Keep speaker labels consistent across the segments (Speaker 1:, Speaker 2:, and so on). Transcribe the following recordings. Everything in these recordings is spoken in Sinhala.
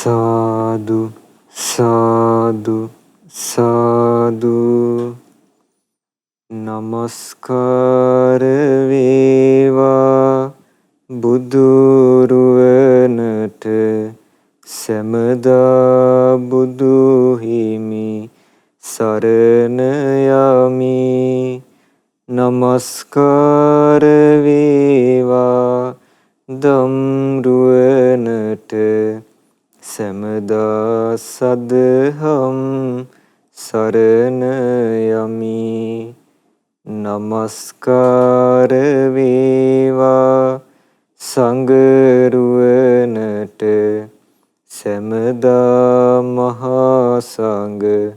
Speaker 1: සාදු සාදු සාදු නමස්කාර වේවා බුදුරුවනට සැමදා බුදු හිමි සරණ යමි. නමස්කාර වේවා දම්රුවනට සැමදා සදහම් සරණ යමි. නමස්කාර වේවා සංඝරුවනට සැමදා මහා සංඝ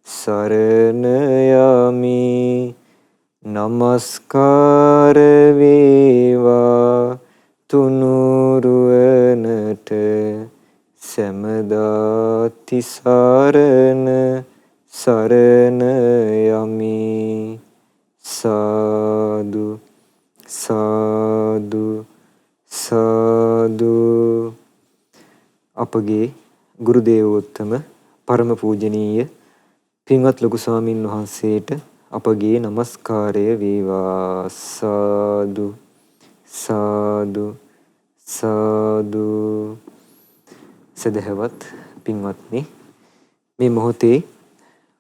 Speaker 1: සරණ යමි. නමස්කාර වේවා තුනුරුවනට සැමදා තිසරණ සරණ යමි. සාදු සාදු සාදු. අපගේ ගුරු දේවෝත්තම පරම පූජනීය පින්වත් ලොකු ස්වාමින් වහන්සේට අපගේ নমස්කාරය වේවා. සාදු සාදු සාදු. සදහවත් පින්වත්නි, මේ මොහොතේ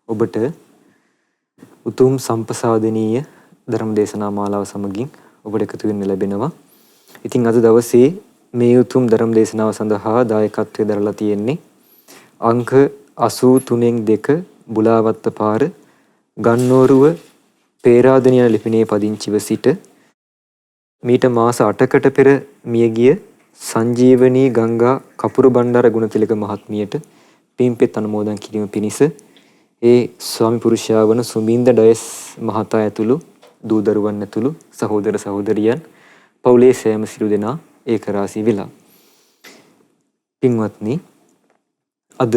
Speaker 1: ඔබට උතුම් සම්පසාදනීය ධර්ම දේශනා මාලාව සමගින් ඔබට එකතු වෙන්න ලැබෙනවා. ඉතින් අද දවසේ මේ උතුම් ධර්ම දේශනාව සඳහා දායකත්වයේ දරලා තියෙන්නේ අංක 83 බුලාවත්ත පාර ගන්නෝරුව පේරාදෙණිය ලිපිනේ පදිංචිව සිට මීට මාස 8කට පෙර මියගිය සංජීවනී ගංගා කපුරු බණ්ඩාර ගුණතිලක මහත්මියට පින්පෙත් අනුමෝදන් කිරීම පිණිස ඒ ස්වාමි පුරුෂයා වන සුමින්ද ඩයස් මහතා ඇතුළු දූ දරුවන් ඇතුළු සහෝදර සහෝදරියන් පවුලේ සෑම සිළු දෙනා ඒකරාශී වෙලා. පින්වත්නි, අද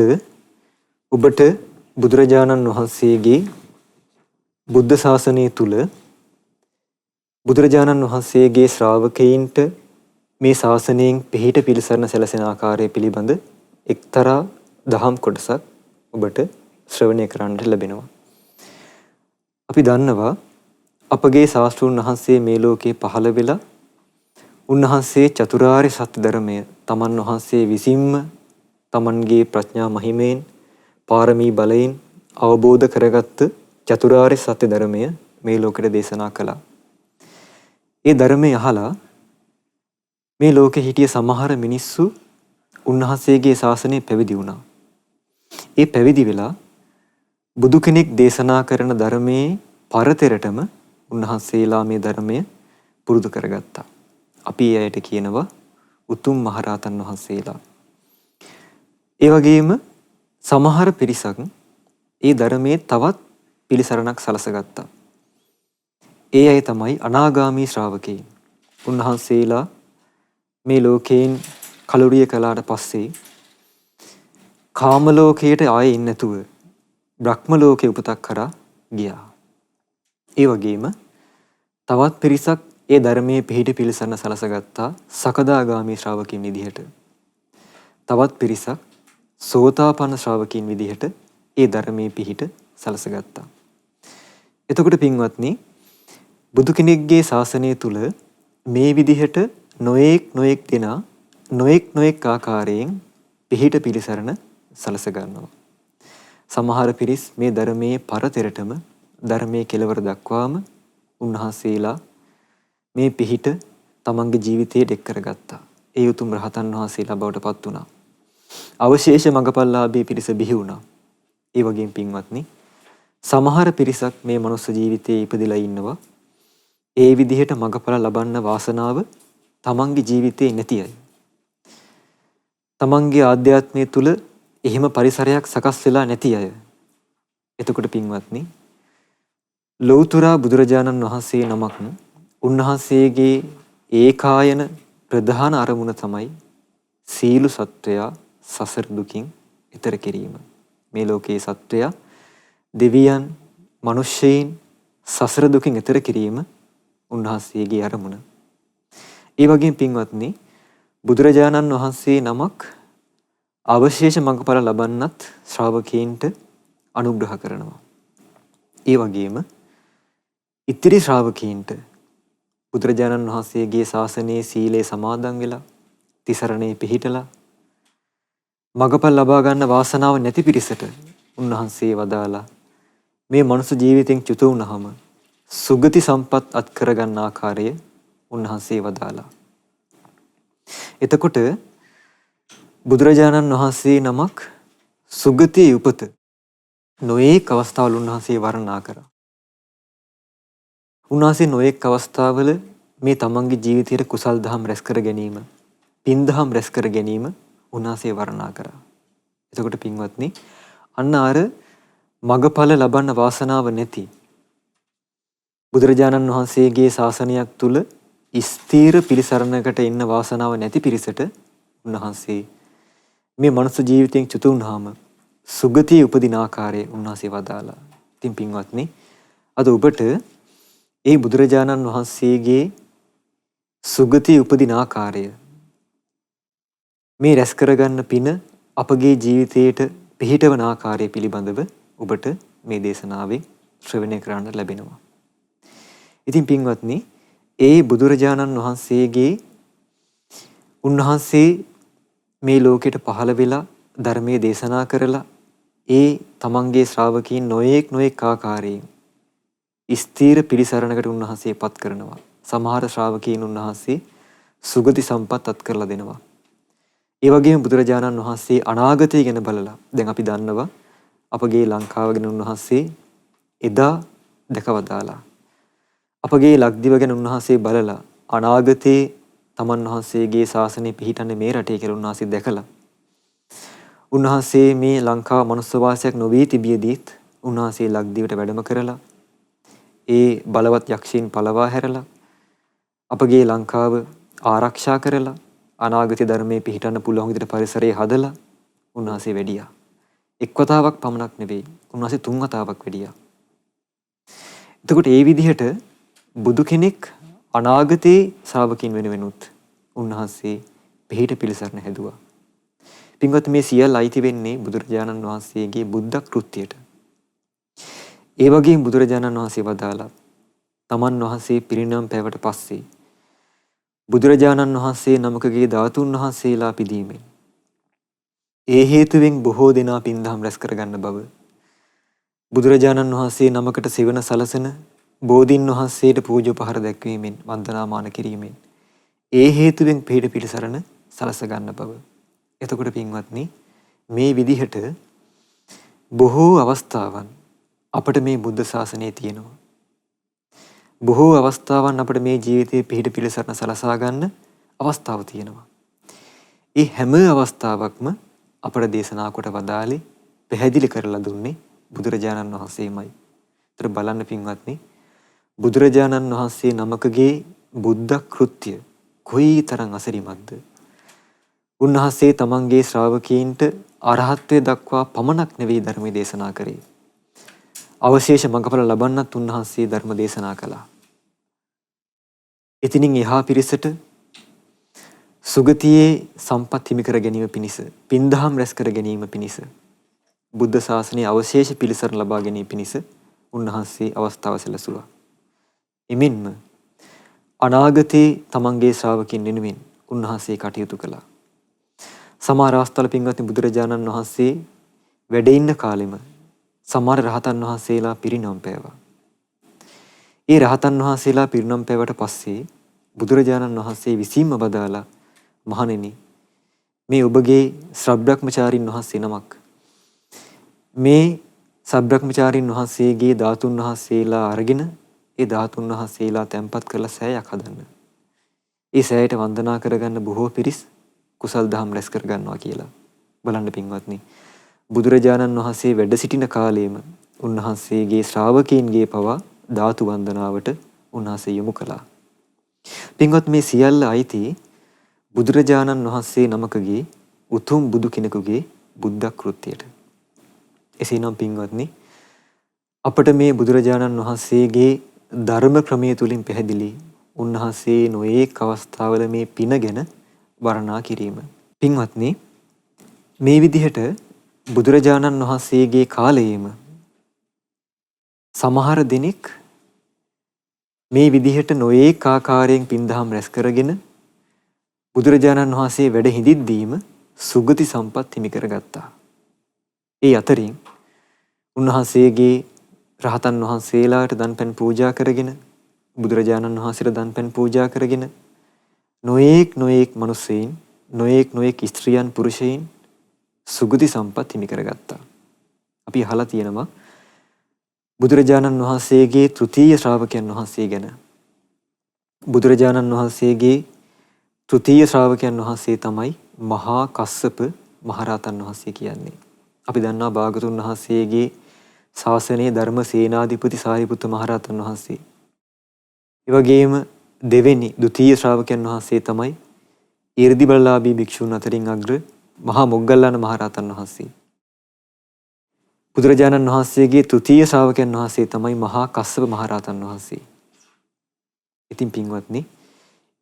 Speaker 1: ඔබට බුදුරජාණන් වහන්සේගේ බුද්ධ ශාසනය තුල බුදුරජාණන් වහන්සේගේ ශ්‍රාවකයින්ට මේ ශාසනයෙන් පිහිට පිළිසරණ සැලසෙන ආකාරය පිළිබඳ එක්තරා දහම් කොටසක් ඔබට ශ්‍රවණය කරන්නට ලැබෙනවා. අපි දන්නවා අපගේ ශාස්ත්‍රූන් වහන්සේ මේ ලෝකේ පහළ වෙලා උන්වහන්සේ චතුරාර්ය සත්‍ය ධර්මය තමන් වහන්සේ විසින්ම තමන්ගේ ප්‍රඥා මහිමයෙන් පාරමී බලයෙන් අවබෝධ කරගත්ත චතුරාර්ය සත්‍ය ධර්මය මේ ලෝකෙට දේශනා කළා. ඒ ධර්මය අහලා මේ ලෝකෙ හිටිය සමහර මිනිස්සු උන්වහන්සේගේ ශාසනය පැවිදි වුණා. ඒ පැවිදි වෙලා බුදු කෙනෙක් දේශනා කරන ධර්මයේ පරතරටම උන්වහන්සේලා මේ ධර්මය පුරුදු කරගත්තා. අපි ඒ අයට කියනවා උතුම් මහරහතන් වහන්සේලා. ඒ වගේම සමහර පිරිසක් ඒ ධර්මයේ තවත් පිළිසරණක් සලසගත්තා. ඒ අය තමයි අනාගාමී ශ්‍රාවකයන්. උන්වහන්සේලා මේ ලෝකයෙන් කලුරිය කළාට පස්සේ කාම ලෝකයට ආයේ ඉන්නේ නැතුව බ්‍රහ්ම ලෝකේ උපතක් කරා ගියා. ඒ වගේම තවත් පිරිසක් ඒ ධර්මයේ පිහිට පිළිසරණ සලසගත්තා සකදාගාමී ශ්‍රාවකයන් විදිහට. තවත් පිරිසක් සෝතාපන්න ශ්‍රාවකයන් විදිහට ඒ ධර්මයේ පිහිට සලසගත්තා. එතකොට පින්වත්නි, බුදු කෙනෙක්ගේ ශාසනය තුල මේ විදිහට නොඑක් දෙනා නොඑක් ආකාරයෙන් පිහිට පිළිසරණ සලස ගන්නවා. සමහර පිරිස් මේ ධර්මයේ පරතරටම ධර්මයේ කෙලවර දක්වාම උන්වහන්සේලා මේ පිහිට තමන්ගේ ජීවිතයට එක් කරගත්තා. ඒ උතුම් රහතන් වහන්සේලා බවට පත් වුණා. අවශේෂ මඟපල්ලාභී පිරිස බිහි වුණා. ඒ වගේම පින්වත්නි, සමහර පිරිසක් මේ මනුස්ස ජීවිතයේ ඉපදිලා ඉන්නවා. ඒ විදිහට මඟපල ලබන්න වාසනාව තමන්ගේ ජීවිතේ නැති අය. තමන්ගේ ආධ්‍යාත්මය තුල එහෙම පරිසරයක් සකස් වෙලා නැති අය. එතකොට පින්වත්නි, ලෞතර බුදුරජාණන් වහන්සේ නමක් උන්වහන්සේගේ ඒකායන ප්‍රධාන අරමුණ තමයි සීල සත්වයා සසර දුකින් ඈතර කිරීම. මේ ලෝකයේ සත්වයා දෙවියන් මිනිස්සෙයින් සසර දුකින් ඈතර කිරීම උන්වහන්සේගේ අරමුණ. ඒ වගේම පින්වත්නි, බුදුරජාණන් වහන්සේ නමක් අවශේෂ මඟඵල ලබන්නත් ශ්‍රාවකීන්ට අනුග්‍රහ කරනවා. ඒ වගේම ඉතිරි ශ්‍රාවකීන්ට බුදුරජාණන් වහන්සේගේ ශාසනයේ සීලේ සමාදන් වෙලා තිසරණේ පිහිටලා මඟඵල ලබා ගන්න වාසනාව නැති පිරිසට උන්වහන්සේ වදාලා මේ මනුස්ස ජීවිතෙන් චුත වුණාම සුගති සම්පත් අත් කරගන්න ආකාරය උන්වහන්සේ වදාලා. එතකොට බුදුරජාණන් වහන්සේ නමක් සුගතියේ උපත නොඑක අවස්ථාවල උන්වහන්සේ වර්ණනා කරා. උන්වහන්සේ නොඑක අවස්ථාවල මේ තමන්ගේ ජීවිතයේ කුසල් දහම් රැස් කර ගැනීම, පින් දහම් රැස් කර ගැනීම උන්වහන්සේ වර්ණනා කරා. එතකොට පින්වත්නි, අන්න අර මගඵල ලබන්න වාසනාව නැති බුදුරජාණන් වහන්සේගේ ශාසනයක් තුල ස්ථීර පිළිසරණකට ඉන්න වාසනාව නැති පිරිසට උන්වහන්සේ මේ මනුස්ස ජීවිතයෙන් චුත වුණාම සුගතියේ උපදින ආකාරය උන්වහන්සේ වදාලා. ඉතින් පින්වත්නි, අද ඔබට ඒ බුදුරජාණන් වහන්සේගේ සුගතියේ උපදින ආකාරය මේ රැස් කරගන්න පින අපගේ ජීවිතයට පිහිටවන ආකාරය පිළිබඳව ඔබට මේ දේශනාවේ ශ්‍රවණය කරන්න ලැබෙනවා. ඉතින් පින්වත්නි, ඒ බුදුරජාණන් වහන්සේගේ උන්වහන්සේ මේ ලෝකෙට පහළ වෙලා ධර්මයේ දේශනා කරලා ඒ තමන්ගේ ශ්‍රාවකීන් නොඑක් ආකාරයෙන් ස්ථීර පිළිසරණකට උන්වහන්සේ පත් කරනවා. සමහර ශ්‍රාවකීන් උන්වහන්සේ සුගති සම්පත් අත් කරලා දෙනවා. ඒ වගේම බුදුරජාණන් වහන්සේ අනාගතය ගැන බලලා, දැන් අපි දන්නවා අපගේ ලංකාව ගැන උන්වහන්සේ එදා දැකවදාලා. අපගේ ලක්දිව ගැන උන්වහන්සේ බලලා අනාගතේ තමන් වහන්සේගේ ශාසනය පිහිටන්නේ මේ රටේ කියලා උන්වහන්සේ දැකලා උන්වහන්සේ මේ ලංකාව මනුස්ස වාසයක් නොවී තිබියදීත් උන්වහන්සේ ලක්දිවට වැඩම කරලා ඒ බලවත් යක්ෂයන් පළවා හැරලා අපගේ ලංකාව ආරක්ෂා කරලා අනාගතේ ධර්මයේ පිහිටන්න පුළුවන් විදිහට පරිසරය හදලා උන්වහන්සේ වැඩියා. එක් වතාවක් පමණක් නෙවෙයි, උන්වහන්සේ 3 වතාවක් වැඩියා. එතකොට ඒ විදිහට බුදු කෙනෙක් අනාගතේ ශ්‍රාවකින් වෙනුවෙනුත් උන්වහන්සේ පිහිට පිළිසරණ හැදුවා. පින්වත්, මේ සියල්ල අයිති වෙන්නේ බුදුරජාණන් වහන්සේගේ බුද්ධ කෘත්‍යයට. ඒ වගේම බුදුරජාණන් වහන්සේ වදාලා තමන් වහන්සේ පිරිනමන පෑවට පස්සේ බුදුරජාණන් වහන්සේ නමකගේ ධාතුන් වහන්සේලා පිදීමෙන් ඒ හේතුවෙන් බොහෝ දෙනා පින්දහම් රැස් කරගන්න බව, බුදුරජාණන් වහන්සේ නමකට සෙවණ සලසන බෝධීන් වහන්සේට පූජෝපහාර දැක්වීමෙන්, වන්දනාමාන කිරීමෙන් ඒ හේතුවෙන් පිහිට පිළිසරණ සලස ගන්න බව. එතකොට පින්වත්නි, මේ විදිහට බොහෝ අවස්ථාවන් අපට මේ බුද්ධ ශාසනයේ තියෙනවා. බොහෝ අවස්ථාවන් අපට මේ ජීවිතයේ පිහිට පිළිසරණ සලසා ගන්න අවස්ථාව තියෙනවා. ඒ හැම අවස්ථාවක්ම අපට දේශනා කොට වදාළේ, පැහැදිලි කරලා දුන්නේ බුදුරජාණන් වහන්සේමයි. ඒතර බලන්න පින්වත්නි, බුදුරජාණන් වහන්සේ නමකගේ බුද්ධ කෘත්‍ය කොයිතරම් අසිරිමත්ද. උන්වහන්සේ තමන්ගේ ශ්‍රාවකීන්ට අරහත්ත්වයට දක්වා පමණක් නෙවෙයි ධර්මයේ දේශනා කරේ. අවශේෂ මඟඵල ලබන්නත් උන්වහන්සේ ධර්ම දේශනා කළා. එතිනින් එහා පිරිසට සුගතියේ සම්පත් හිමි කර ගැනීම පිණිස, පින්දහම් රැස් කර ගැනීම පිණිස, බුද්ධ ශාසනයේ අවශේෂ පිළිසරණ ලබා ගැනීම පිණිස උන්වහන්සේ අවස්ථාව සැලසුවා. එමෙන්ම අනාගතේ තමන්ගේ ශ්‍රාවකින් වෙනුවෙන් උන්වහන්සේ කටයුතු කළා. සමහර අවස්ථාවල පින්වත්නි, බුදුරජාණන් වහන්සේ වැඩ ඉන්න කාලෙම සමහර රහතන් වහන්සේලා පිරිනොම් පෑවා. ඒ රහතන් වහන්සේලා පිරිනොම් පෑවට පස්සේ බුදුරජාණන් වහන්සේ විසින්ම වදාලා, මහණෙනි, මේ ඔබගේ ශ්‍රබ්‍රක්‍මචාරින් වහන්සේ නමක් මේ ශ්‍රබ්‍රක්‍මචාරින් වහන්සේගේ ධාතුන් වහන්සේලා අරගෙන ඒ ධාතුන් වහන්සේලා තැන්පත් කරලා සෑයක් හදන්න. ඒ සෑයට වන්දනා කරගන්න බොහෝ පිරිස් කුසල් දහම් රැස් කරගන්නවා කියලා. බලන්න පින්වත්නි, බුදුරජාණන් වහන්සේ වැඩ සිටින කාලයේම උන්වහන්සේගේ ශ්‍රාවකීන්ගේ පවා ධාතු වන්දනාවට උන්වහන්සේ යොමු කළා. පින්වත්, මේ සියල්ල අයිති බුදුරජාණන් වහන්සේ නමකගේ උතුම් බුදු කෙනෙකුගේ බුද්ධ කෘත්‍යයට. එසේනම් පින්වත්නි, අපට මේ බුදුරජාණන් වහන්සේගේ ධර්ම ක්‍රමයේ තුලින් පැහැදිලි උන්වහන්සේ නොඑක අවස්ථාවල මේ පින ගැන වර්ණනා කිරීම. පින්වත්නි, මේ විදිහට බුදුරජාණන් වහන්සේගේ කාලයේම සමහර දෙනෙක් මේ විදිහට නොඒක ආකාරයෙන් පින්දහම් රැස් කරගෙන බුදුරජාණන් වහන්සේ වැඩ හිඳිද්දීම සුගති සම්පත් හිමි කරගත්තා. ඒ අතරින් උන්වහන්සේගේ රහතන් වහන්සේලාට දන්පැන් පූජා කරගෙන බුදුරජාණන් වහන්සේට දන්පැන් පූජා කරගෙන නොඑක් මිනිසෙයින් නොඑක් ස්ත්‍රියන් පුරුෂයන් සුගති සම්පත් හිමි කරගත්තා. අපි අහලා තියෙනවා බුදුරජාණන් වහන්සේගේ තෘතීය ශ්‍රාවකයන් වහන්සේ ගැන. බුදුරජාණන් වහන්සේගේ තෘතීය ශ්‍රාවකයන් වහන්සේ තමයි මහා කස්සප මහරහතන් වහන්සේ කියන්නේ. අපි දන්නවා භාගතුන් වහන්සේගේ ශාසනයේ ධර්ම සේනාධිපති සාරිපුත්ත මහරහතන් වහන්සේ. ඒ වගේම දෙවෙනි ද්විතීය ශ්‍රාවකයන් වහන්සේ තමයි ඊර්ධිබලලාභී භික්ෂුන් අතරින් අග්‍ර මහා මොග්ගල්ලාන මහරහතන් වහන්සේ. බුදුරජාණන් වහන්සේගේ තෘතීය ශ්‍රාවකයන් වහන්සේ තමයි මහා කස්සප මහරහතන් වහන්සේ. ඉතින් පින්වත්නි,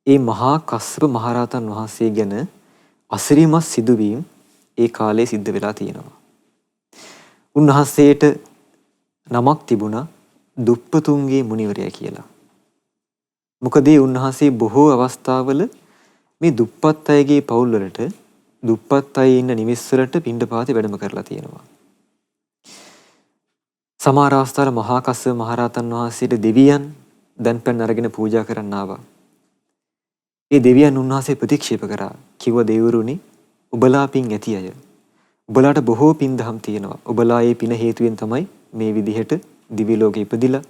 Speaker 1: ඒ මහා කස්සප මහරහතන් වහන්සේ ගැන අසිරිමත් සිදුවීම් ඒ කාලේ සිද්ධ වෙලා තියෙනවා. උන්වහන්සේට නමක් තිබුණා දුප්පතුන්ගේ මුනිවරයා කියලා. මොකද උන්වහන්සේ බොහෝ අවස්ථාවල මේ දුප්පත් අයගේ පවුල් වලට දුප්පත් අය ඉන්න නිවෙස් වලට පිණ්ඩපාතේ වැඩම කරලා තියෙනවා. සමහර අවස්ථාවල මහා කස්සප මහරහතන් වහන්සේට දෙවියන් දන්පැන් අරගෙන පූජා කරන්න ආවා. ඒ දෙවියන් උන්වහන්සේ ප්‍රතික්ෂේප කරා. කිව්වා දෙවිවරුනි, ඔබලා පින් ඇති අය. ඔබලාට බොහෝ පින් දහම් තියෙනවා. ඔබලා ඒ පින හේතුවෙන් තමයි මේ විදිහට දිව්‍ය ලෝකෙ ඉපදිලා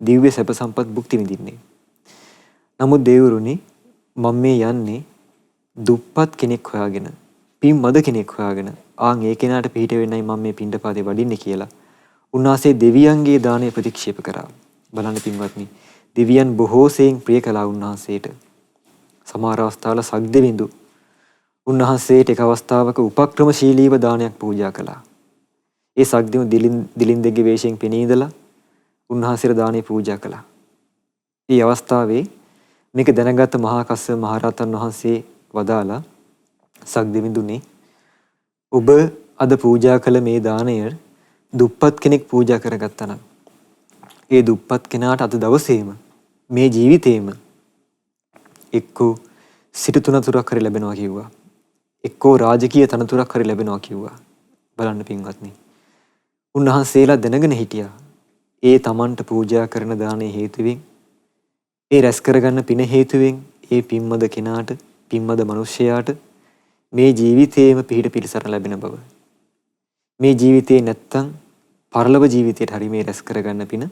Speaker 1: දිව්‍ය සැප සම්පත් භුක්ති විඳින්නේ. නමුත් දෙවිවරුනි, මම මේ යන්නේ දුප්පත් කෙනෙක් හොයාගෙන, පින් මද කෙනෙක් හොයාගෙන, ආන් ඒ කෙනාට පිහිට වෙන්නයි මම මේ පිණ්ඩපාතේ වඩින්නේ කියලා උන්වහන්සේ දෙවියන්ගේ දාණය ප්‍රතික්ෂේප කරා. බලන්න පින්වත්නි, දෙවියන් බොහෝ සෙයින් ප්‍රිය කළා උන්වහන්සේට. සමහර අවස්ථාවල සග්දෙවිඳු උන්වහන්සේට එක අවස්ථාවක උපක්‍රමශීලීව දානයක් පූජා කළා. ඒ සග්දෙවිඳු දිලින්දෙගේ වේශයෙන් පෙනී ඉඳලා උන්වහන්සේට දානය පූජා කළා. මේ අවස්ථාවේ මේක දැනගත් මහා කස්සප මහරහතන් වහන්සේ වදාලා, සග්දෙවිඳුනි, ඔබ අද පූජා කළ මේ දාණය දුප්පත් කෙනෙක් පූජා කරගත්තා නම් ඒ දුප්පත් කෙනාට අද දවසේම මේ ජීවිතේම එක්කෝ සිටු තනතුරක් හරි ලැබෙනවා කිව්වා. එක්කෝ රාජකීය තනතුරක් හරි ලැබෙනවා කිව්වා. බලන්න පින්වත්නි, උන්වහන්සේලා දැනගෙන හිටියා ඒ තමන්ට පූජා කරන දානයේ හේතුවෙන්, ඒ රැස් කරගන්න පින හේතුවෙන් ඒ පින්මද කෙනාට, පින්මද මිනිසයාට මේ ජීවිතේම පිහිට පිළිසරණ ලැබෙන බව. මේ ජීවිතේ නැත්තම් පරලොව ජීවිතයට හරි මේ රැස් කරගන්න පින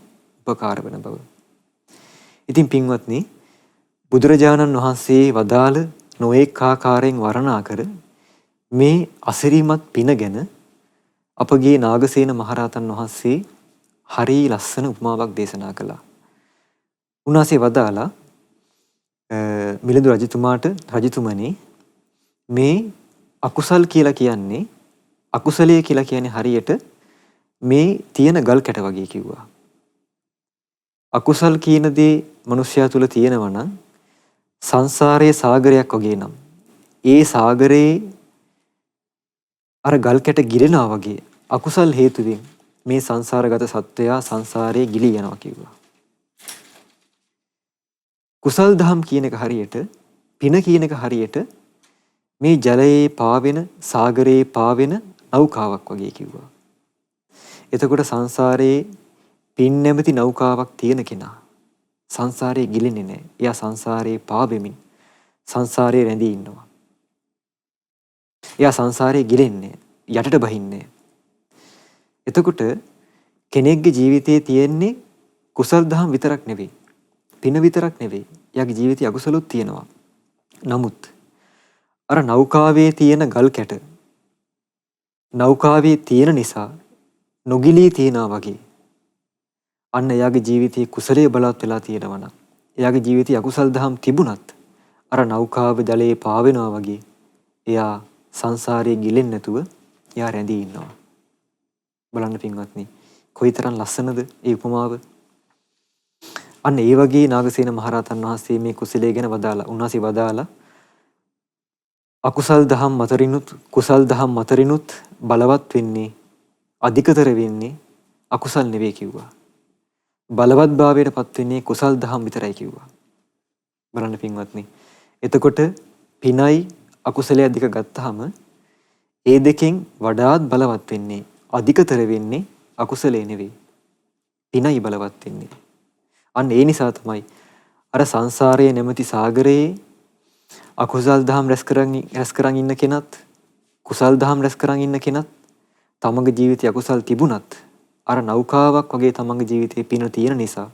Speaker 1: උපකාර වෙන බව. ඉතින් පින්වත්නි, බුදුරජාණන් වහන්සේ වදාළ නොඑක ආකාරයෙන් වර්ණනා කර මේ අසිරිමත් පින ගැන අපගේ නාගසේන මහරහතන් වහන්සේ හරි ලස්සන උපමාවක් දේශනා කළා. උන්වහන්සේ වදාලා මිලිඳු රජතුමාට, රජතුමනි, මේ අකුසල් කියලා කියන්නේ, අකුසලයේ කියලා කියන්නේ හරියට මේ තියෙන ගල් කැට වගේ කිව්වා. අකුසල් කියන දේ මිනිස්යා තුල තියෙනවා නම් සංසාරයේ සාගරයක් වගේ නම් ඒ සාගරේ අර ගල් කැට ගිලෙනවා වගේ අකුසල් හේතුවෙන් මේ සංසාරගත සත්වයා සංසාරයේ ගිලී යනවා කිව්වා. කුසල් දහම් කියන එක හරියට, පින කියන එක හරියට මේ ජලයේ පාවෙන, සාගරයේ පාවෙන නෞකාවක් වගේ කිව්වා. එතකොට සංසාරයේ පින් නැමැති නෞකාවක් තියෙන කෙනා සංසාරයේ ගිලෙන්නේ නැහැ. එයා සංසාරයේ පාවෙමින් සංසාරයේ රැඳී ඉන්නවා. එයා සංසාරයේ ගිලෙන්නේ, යටට බහින්නේ. එතකොට කෙනෙක්ගේ ජීවිතයේ තියෙන්නේ කුසල් දහම් විතරක් නෙවෙයි, පින විතරක් නෙවෙයි. එයාගේ ජීවිතයේ අකුසලොත් තියෙනවා. නමුත් අර නෞකාවේ තියෙන ගල් කැට නෞකාවේ තියෙන නිසා නොගිලී තියනවා වගේ, අන්න එයාගේ ජීවිතයේ කුසලයේ බලවත් වෙලා තියෙනවා නම්, එයාගේ ජීවිතයේ අකුසල් දහම් තිබුණත් අර නෞකාව ජලයේ පාවෙනවා වගේ එයා සංසාරයේ ගිලෙන්නේ නැතුව එයා රැඳී ඉන්නවා. බලන්න පින්වත්නි, කොයිතරම් ලස්සනද ඒ උපමාව. අන්න ඒ වගේ නාගසේන මහරහතන් වහන්සේ මේ කුසලයේ ගැන වදාලා, උන්වහන්සේ වදාලා අකුසල් දහම් මතරිනුත් කුසල් දහම් මතරිනුත් බලවත් වෙන්නේ අධිකතර වෙන්නේ අකුසල් නෙවෙයි කිව්වා. බලවත් භාවයට පත් වෙන්නේ කුසල් දහම් විතරයි කිව්වා. බලන්න පින්වත්නි. එතකොට පිනයි අකුසලයේ අධික ගත්තාම ඒ දෙකෙන් වඩාත් බලවත් වෙන්නේ අධිකතර වෙන්නේ අකුසලේ නෙවෙයි. පිනයි බලවත් වෙන්නේ. අන්න ඒ නිසා තමයි අර සංසාරයේ නැමැති සාගරයේ අකුසල් දහම් රැස් කරන් ඉන්න කෙනත් කුසල් දහම් රැස් කරන් ඉන්න කෙනත් තමගේ ජීවිතයේ අකුසල් තිබුණත් අර නෞකාවක් වගේ තමගේ ජීවිතේ පින තියෙන නිසා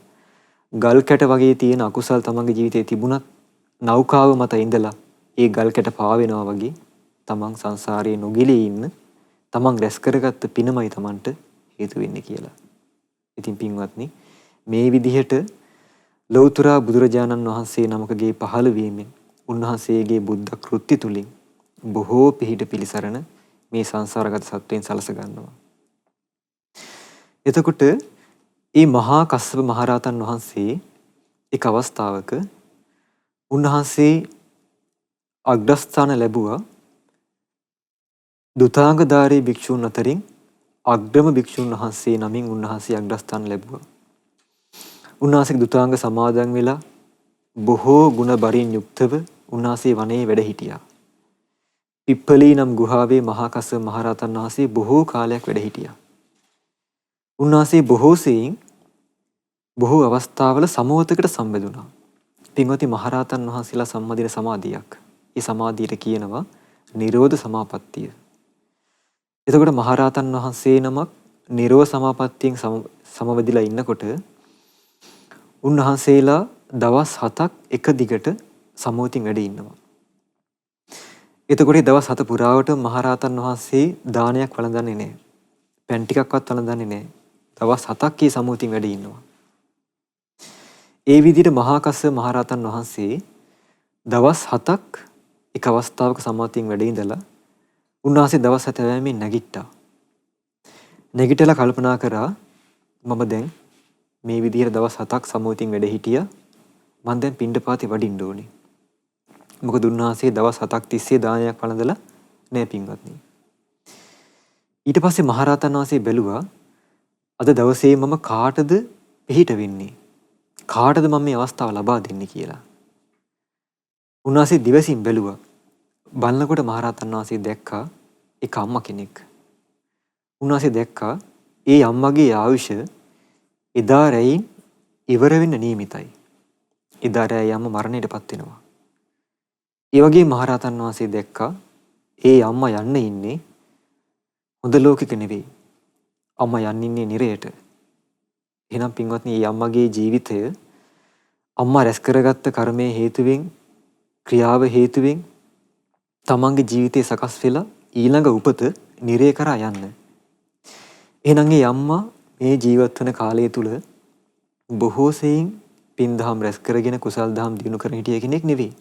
Speaker 1: ගල් කැට වගේ තියෙන අකුසල් තමගේ ජීවිතේ තිබුණත් නෞකාව මත ඉඳලා ඒ ගල් කැට පාවෙනවා වගේ තමන් සංසාරයේ නොගිලී ඉන්න තමන් රැස් කරගත්ත පිනමයි තමන්ට හේතු වෙන්නේ කියලා. ඉතින් පින්වත්නි මේ විදිහට ලෞතර බුදුරජාණන් වහන්සේ නමකගේ පහළ වීමෙන් උන්වහන්සේගේ බුද්ධ කෘත්‍ය තුලින් බොහෝ පිහිට පිළිසරණ මේ සංසාරගත සත්වයන් සලස ගන්නවා. එතකොට මේ මහා කස්සප මහරහතන් වහන්සේ එක් අවස්ථාවක උන්වහන්සේ අග්‍රස්ථාන ලැබුවා දුතාංගධාරී භික්ෂුන් අතරින් අග්‍රම භික්ෂුන් වහන්සේ නමින් උන්වහන්සේ අග්‍රස්ථාන ලැබුවා. උන්වහන්සේ දුතාංග සමාදන් වෙලා බොහෝ ගුණ බරින් යුක්තව උන්වහන්සේ වනයේ වැඩ හිටියා. පිප්පලී නම් ගුහාවේ මහා කස්සප මහරහතන් වහන්සේ බොහෝ කාලයක් වැඩ හිටියා. උන්වහන්සේ බොහෝ සෙයින් බොහෝ අවස්ථාවල සමවතකට සම්බෙදුණා. පින්වත්නි මහරහතන් වහන්සේලා සම්මදින සමාධියක්. ඒ සමාධියට කියනවා නිරෝධ සමාපත්තිය. එතකොට මහරහතන් වහන්සේ නමක් නිරෝධ සමාපත්තියෙන් සමවැදිලා ඉන්නකොට උන්වහන්සේලා දවස් 7ක් එක දිගට සමෝතින් වැඩ ඉන්නවා. එතකොට දවස් 7 පුරාවට මහරහතන් වහන්සේ දානයක් වළඳන්නේ නැහැ. පැන් ටිකක්වත් වළඳන්නේ නැහැ. දවස් 7ක් මේ සමෝතින් වැඩ ඉන්නවා. ඒ විදිහට මහා කස්සප මහරහතන් වහන්සේ දවස් 7ක් එක අවස්ථාවක සමාධියෙන් වැඩ ඉඳලා උන්වහන්සේ දවස් 7 වැයමින් නැගිට්ටා. නැගිටලා කල්පනා කරා මම දැන් මේ විදිහට දවස් 7ක් සමාධියෙන් වැඩ හිටියා. මම දැන් පිණ්ඩපාතේ වඩින්න ඕනේ. මොකද උන්වහන්සේ දවස් 7ක් තිස්සේ දානයක් වළඳලා නැහැ පින්වත්නි. ඊට පස්සේ මහරහතන් වහන්සේ බැලුවා අද දවසේ මම කාටද පිහිට වෙන්නේ? කාටද මම මේ අවස්ථාව ලබා දෙන්නේ කියලා. උන්වහන්සේ දිවසින් බැලුවා. බලනකොට මහරහතන් වහන්සේ දැක්කා එක අම්මා කෙනෙක්. උන්වහන්සේ දැක්කා ඒ අම්මගේ ආයුෂ එදා රැයින් ඉවර වෙන්න නියමිතයි. එදා රැයි අම්ම මරණයටපත් වෙනවා. ඒ වගේ මහරහතන් වහන්සේ දැක්කා ඒ අම්මා යන්න ඉන්නේ හොඳ ලෝකෙක නෙවෙයි. අම්මා යන්න ඉන්නේ නිරයට. එහෙනම් පින්වත්නි මේ අම්මගේ ජීවිතය අම්මා රැස් කරගත්ත කර්මයේ හේතුවෙන් ක්‍රියාව හේතුවෙන් තමන්ගේ ජීවිතේ සකස් වෙලා ඊළඟ උපත නිරය කරා යන්න. එහෙනම් මේ අම්මා මේ ජීවත් වන කාලය තුල බොහෝ සෙයින් පින් දහම් රැස් කරගෙන කුසල් දහම් දිනු කරගෙන හිටිය කෙනෙක් නෙවෙයි.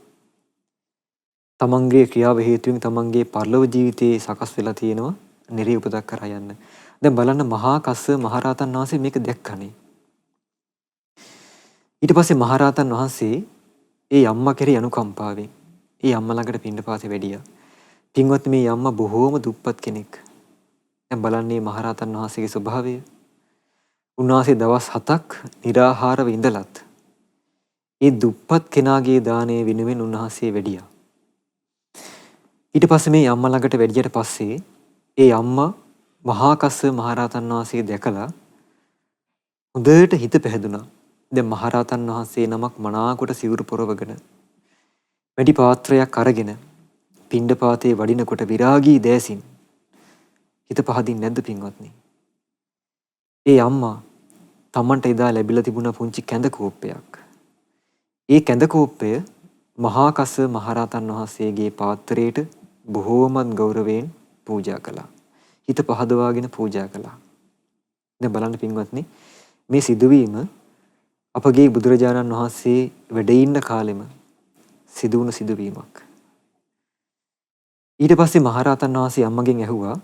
Speaker 1: තමන්ගේ ක්‍රියාව හේතුවෙන් තමන්ගේ පරලොව ජීවිතේ සකස් වෙලා තියෙනවා නිරය උපතක් කරා යන්න. දැන් බලන්න මහා කස්සප මහරහතන් වහන්සේ මේක දැක්කනේ. ඊට පස්සේ මහරහතන් වහන්සේ ඒ අම්මා කෙරෙහි අනුකම්පාවෙන් ඒ අම්මා ළඟට පිණ්ඩපාතේ වැඩියා. පින්වත් මේ අම්මා බොහෝම දුප්පත් කෙනෙක්. දැන් බලන්නේ මහරහතන් වහන්සේගේ ස්වභාවය. උන්වහන්සේ දවස් 7ක් निराහාරව ඉඳලත් ඒ දුප්පත් කෙනාගේ දාණය වෙනුවෙන් උන්වහන්සේ වැඩියා. ඊට පස්සේ මේ අම්මා ළඟට වැඩියට පස්සේ ඒ අම්මා මහා කස්සප මහරහතන් වහන්සේ දැකලා හොඳට හිත පැහැදුනා. දැන් මහරහතන් වහන්සේ නමක් මනාකොට සිවුරු පොරවගෙන වැඩි පාත්‍රයක් අරගෙන පිණ්ඩපාතේ වඩිනකොට විරාගී දෑසින් හිත පහදින්නේ නැද්ද පින්වත්නි? ඒ අම්මා තමන්ට එදා ලැබිලා තිබුණ පුංචි කැඳ කෝප්පයක්. ඒ කැඳ කෝප්පය මහා කස්සප මහරහතන් වහන්සේගේ පාත්‍රයට බොහෝමත් ගෞරවයෙන් පූජා කළා. හිත පහදවාගෙන පූජා කළා. දැන් බලන්න පින්වත්නි මේ සිදුවීම අපගේ බුදුරජාණන් වහන්සේ වැඩ ඉන්න කාලෙම සිදු වුණු සිදුවීමක්. ඊට පස්සේ මහරහතන් වහන්සේ අම්මගෙන් ඇහුවා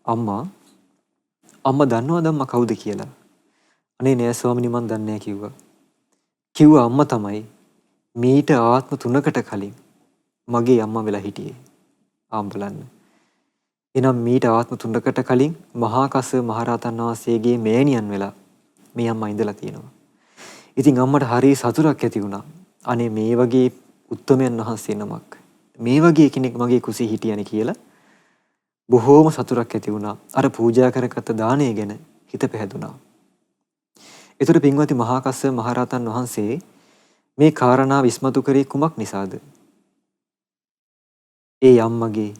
Speaker 1: අම්මා දන්නවද අම්මා කවුද කියලා? අනේ නෑ ස්වාමිනී මන් දන්නේ නෑ කිව්වා. කිව්වා අම්මා තමයි මීට ආත්ම 3කට කලින් මගේ අම්මා වෙලා හිටියේ. ආම් බලන්න. එනම් මීට ආත්ම 3කට කලින් මහා කස්සප මහරහතන් වහන්සේගේ මෑණියන් වෙලා මේ අම්මා ඉඳලා තියෙනවා. ඉතින් අම්මට හරි සතුටක් ඇති වුණා. අනේ මේ වගේ උත්තමයන් වහන්සේ නමක් මේ වගේ කෙනෙක් මගේ කුසේ හිටියනේ කියලා බොහෝම සතුටක් ඇති වුණා. අර පූජා කරගත්ත දාණය ගැන හිත පැහැදුනා. ඒතර පින්වත්නි මහා කස්සප මහරහතන් වහන්සේ මේ කාරණාව ඉස්මතු කරේ කුමක් නිසාද? ඒ අම්මගේ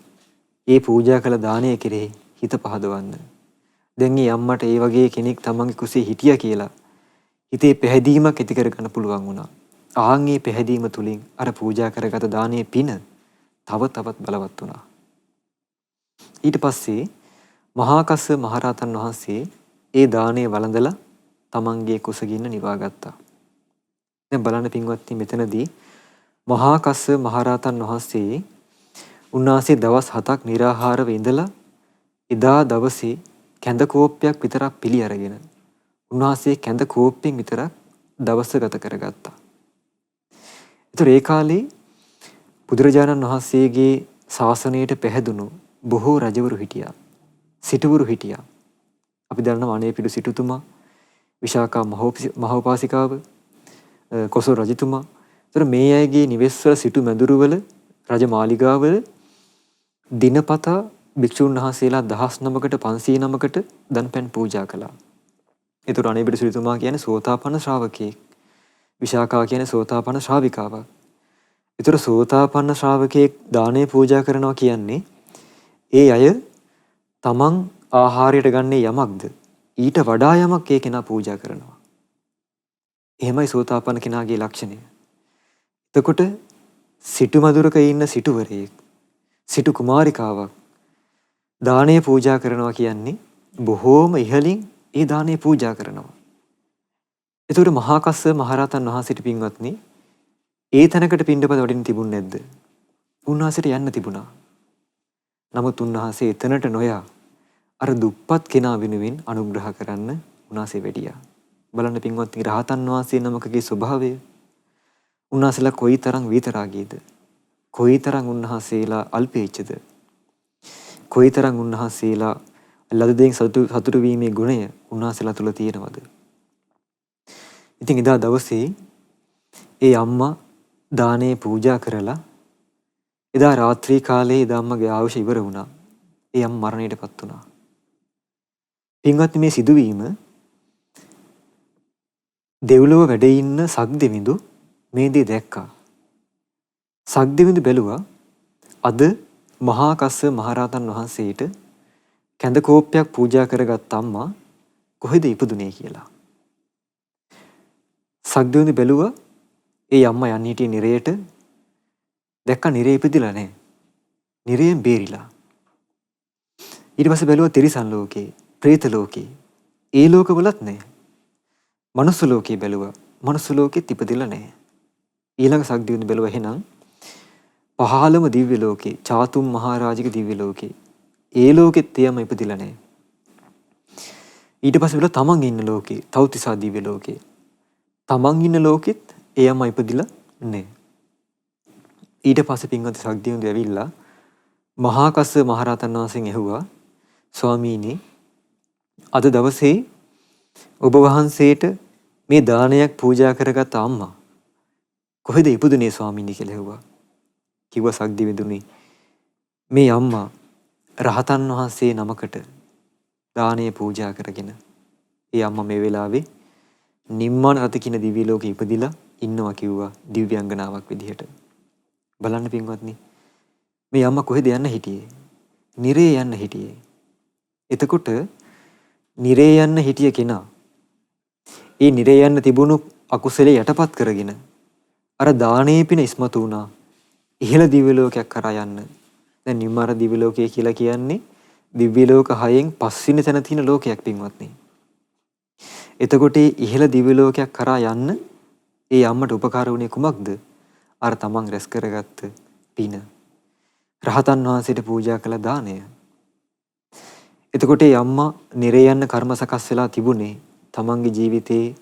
Speaker 1: ඒ පූජා කළ දාණය කෙරෙහි හිත පහදවන්න. දැන් මේ අම්මට ඒ වගේ කෙනෙක් තමන්ගේ කුසේ හිටියා කියලා හිතේ පැහැදීමක් ඇති කරගන්න පුළුවන් වුණා. ආන්ගේ පැහැදීම තුලින් අර පූජා කරගත දානයේ පින තව තවත් බලවත් වුණා. ඊට පස්සේ මහා කස්සප මහරහතන් වහන්සේ ඒ දාණය වළඳලා තමන්ගේ කුසගින්න නිවා ගත්තා. දැන් බලන්න පින්වත්නි මෙතනදී මහා කස්සප මහරහතන් වහන්සේ උන්වහන්සේ දවස් 7ක් निराහාරව ඉඳලා එදා දවසේ කැඳ කෝප්පයක් විතරක් පිළි අරගෙන උන්වහන්සේ කැඳ කෝප්පෙන් විතරක් දවස ගත කරගත්තා. ඒතර ඒ කාලේ බුදුරජාණන් වහන්සේගේ ශාසනයට පැහැදුණු බොහෝ රජවරු හිටියා. සිටුවරු හිටියා. අපි දන්නවා අනේපිඬු සිටුතුමා, විශාකා මහෝපාසිකාව, කොසල් රජතුමා. ඒතර මේ අයගේ නිවෙස්වල සිටු මැදුරුවල රජමාලිගාවල දිනපතා භික්ෂුන් වහන්සේලා 19කට 509කට දන්පැන් පූජා කළා. ඒතර අනේපිඬු සිටුතුමා කියන්නේ සෝතාපන්න ශ්‍රාවකයෙක්. විශාකා කියන්නේ සෝතාපන්න ශ්‍රාවිකාවක්. ඒතර සෝතාපන්න ශ්‍රාවකයෙක් දානේ පූජා කරනවා කියන්නේ ඒ අය තමන් ආහාරයට ගන්නේ යමක්ද ඊට වඩා යමක් ඒ කෙනා පූජා කරනවා. එහෙමයි සෝතාපන්න කෙනාගේ ලක්ෂණය. එතකොට සිටු මදුරක ඉන්න සිටුවරයෙක්, සිටු කුමාරිකාවක් දානේ පූජා කරනවා කියන්නේ බොහෝම ඉහළින් ඒ දානේ පූජා කරනවා. එතකොට මහා කස්සප මහරහතන් වහන්සේට පින්වත්නි ඒ තැනකට පින්ඩපත වඩින්න තිබුණේ නැද්ද? උන්වහන්සේට යන්න තිබුණා. නමුත් උන්වහන්සේ එතනට නොයා අර දුප්පත් කෙනා වෙනුවෙන් අනුග්‍රහ කරන්න උන්වහන්සේ වැඩියා. බලන්න පින්වත්නි රහතන් වහන්සේ නමකගේ ස්වභාවය උන්වහන්සේලා කොයිතරම් විතරාගීද? කොයිතරම් උන්වහන්සේලා අල්පේච්ඡද? කොයිතරම් උන්වහන්සේලා ලද දෙයින් සතුටු වීමේ ගුණය උන්වහන්සේලා තුල තියෙනවද? ඉතින් එදා දවසේ ඒ අම්මා දානේ පූජා කරලා එදා රාත්‍රී කාලේ එදා අම්මගේ ආයුෂ ඉවර වුණා. ඒ අම්මා මරණයටපත් වුණා. පින්වත්නි මේ සිදුවීම දෙව්ලොව වැඩ ඉන්න සක්දෙවිඳු මේ දේ දැක්කා. සක්දෙවිඳු බැලුවා අද මහා කස්සප මහරහතන් වහන්සේට කැඳ කෝප්පයක් පූජා කරගත් අම්මා කොහෙද ඉපදුනේ කියලා. සක්දෙවිඳු බැලුවා ඒ අම්මා යන්නේ හිටියේ නිරයට. දැක්කා නිරේ ඉපදිලා නැහැ. නිරයෙන් බේරිලා. ඊට පස්සේ බැලුවා තිරිසන් ලෝකේ, പ്രേත ලෝකේ. ඒ ලෝකවලත් නැහැ. මනුස්ස ලෝකේ බැලුවා. මනුස්ස ලෝකෙත් ඉපදිලා නැහැ. ඊළඟ සක්දෙවිඳු බැලුවා එහෙනම් පහළම දිව්‍ය ලෝකේ, චාතුම් මහරජගේ දිව්‍ය ලෝකේ. ඒ ලෝකෙත් එයම ඉපදිලා නැහැ. ඊට පස්සේ බැලුවා තමන් ඉන්න ලෝකේ, තව්තිසා දිව්‍ය ලෝකේ. තමන් ඉන්න ලෝකෙත් එයම ඉපදිලා නැහැ. ඊට පස්සේ පින්වත්නි සක්දෙවිඳු ඇවිල්ලා මහා කස්සප මහරහතන් වහන්සේගෙන් ඇහුවා ස්වාමීනි අද දවසේ ඔබ වහන්සේට මේ දානයක් පූජා කරගත් අම්මා කොහෙද ඉපදුනේ ස්වාමීනි කියලා ඇහුවා. කිව්වා සක්දෙවිඳුනි මේ අම්මා රහතන් වහන්සේ නමකට දානය පූජා කරගෙන ඒ අම්මා මේ වෙලාවේ නිම්මාන රත කියන දිව්‍ය ලෝකෙ ඉපදිලා ඉන්නවා කිව්වා දිව්‍යාංගනාවක් විදිහට. බලන්න පින්වත්නි මේ අම්මා කොහෙද යන්න හිටියේ? නිරේ යන්න හිටියේ. එතකොට නිරේ යන්න හිටිය කෙනා ඒ නිරේ යන්න තිබුණු අකුසලයේ යටපත් කරගෙන අර දානේ පින ඉස්මතු වුණා. ඉහළ දිව්‍ය ලෝකයක් කරා යන්න. දැන් නිම්මාර දිව්‍ය ලෝකය කියලා කියන්නේ දිව්‍ය ලෝක 6න් පස්වෙනි තැන තියෙන ලෝකයක් පින්වත්නි. එතකොට ඉහළ දිව්‍ය ලෝකයක් කරා යන්න ඒ අම්මට උපකාර වුණේ කුමක්ද? අර තමන් රැස් කරගත්ත පින. රහතන් වහන්සේට පූජා කළ දාණය. එතකොට ඒ අම්මා නිරේ යන්න කර්ම සකස් වෙලා තිබුණේ තමන්ගේ ජීවිතේ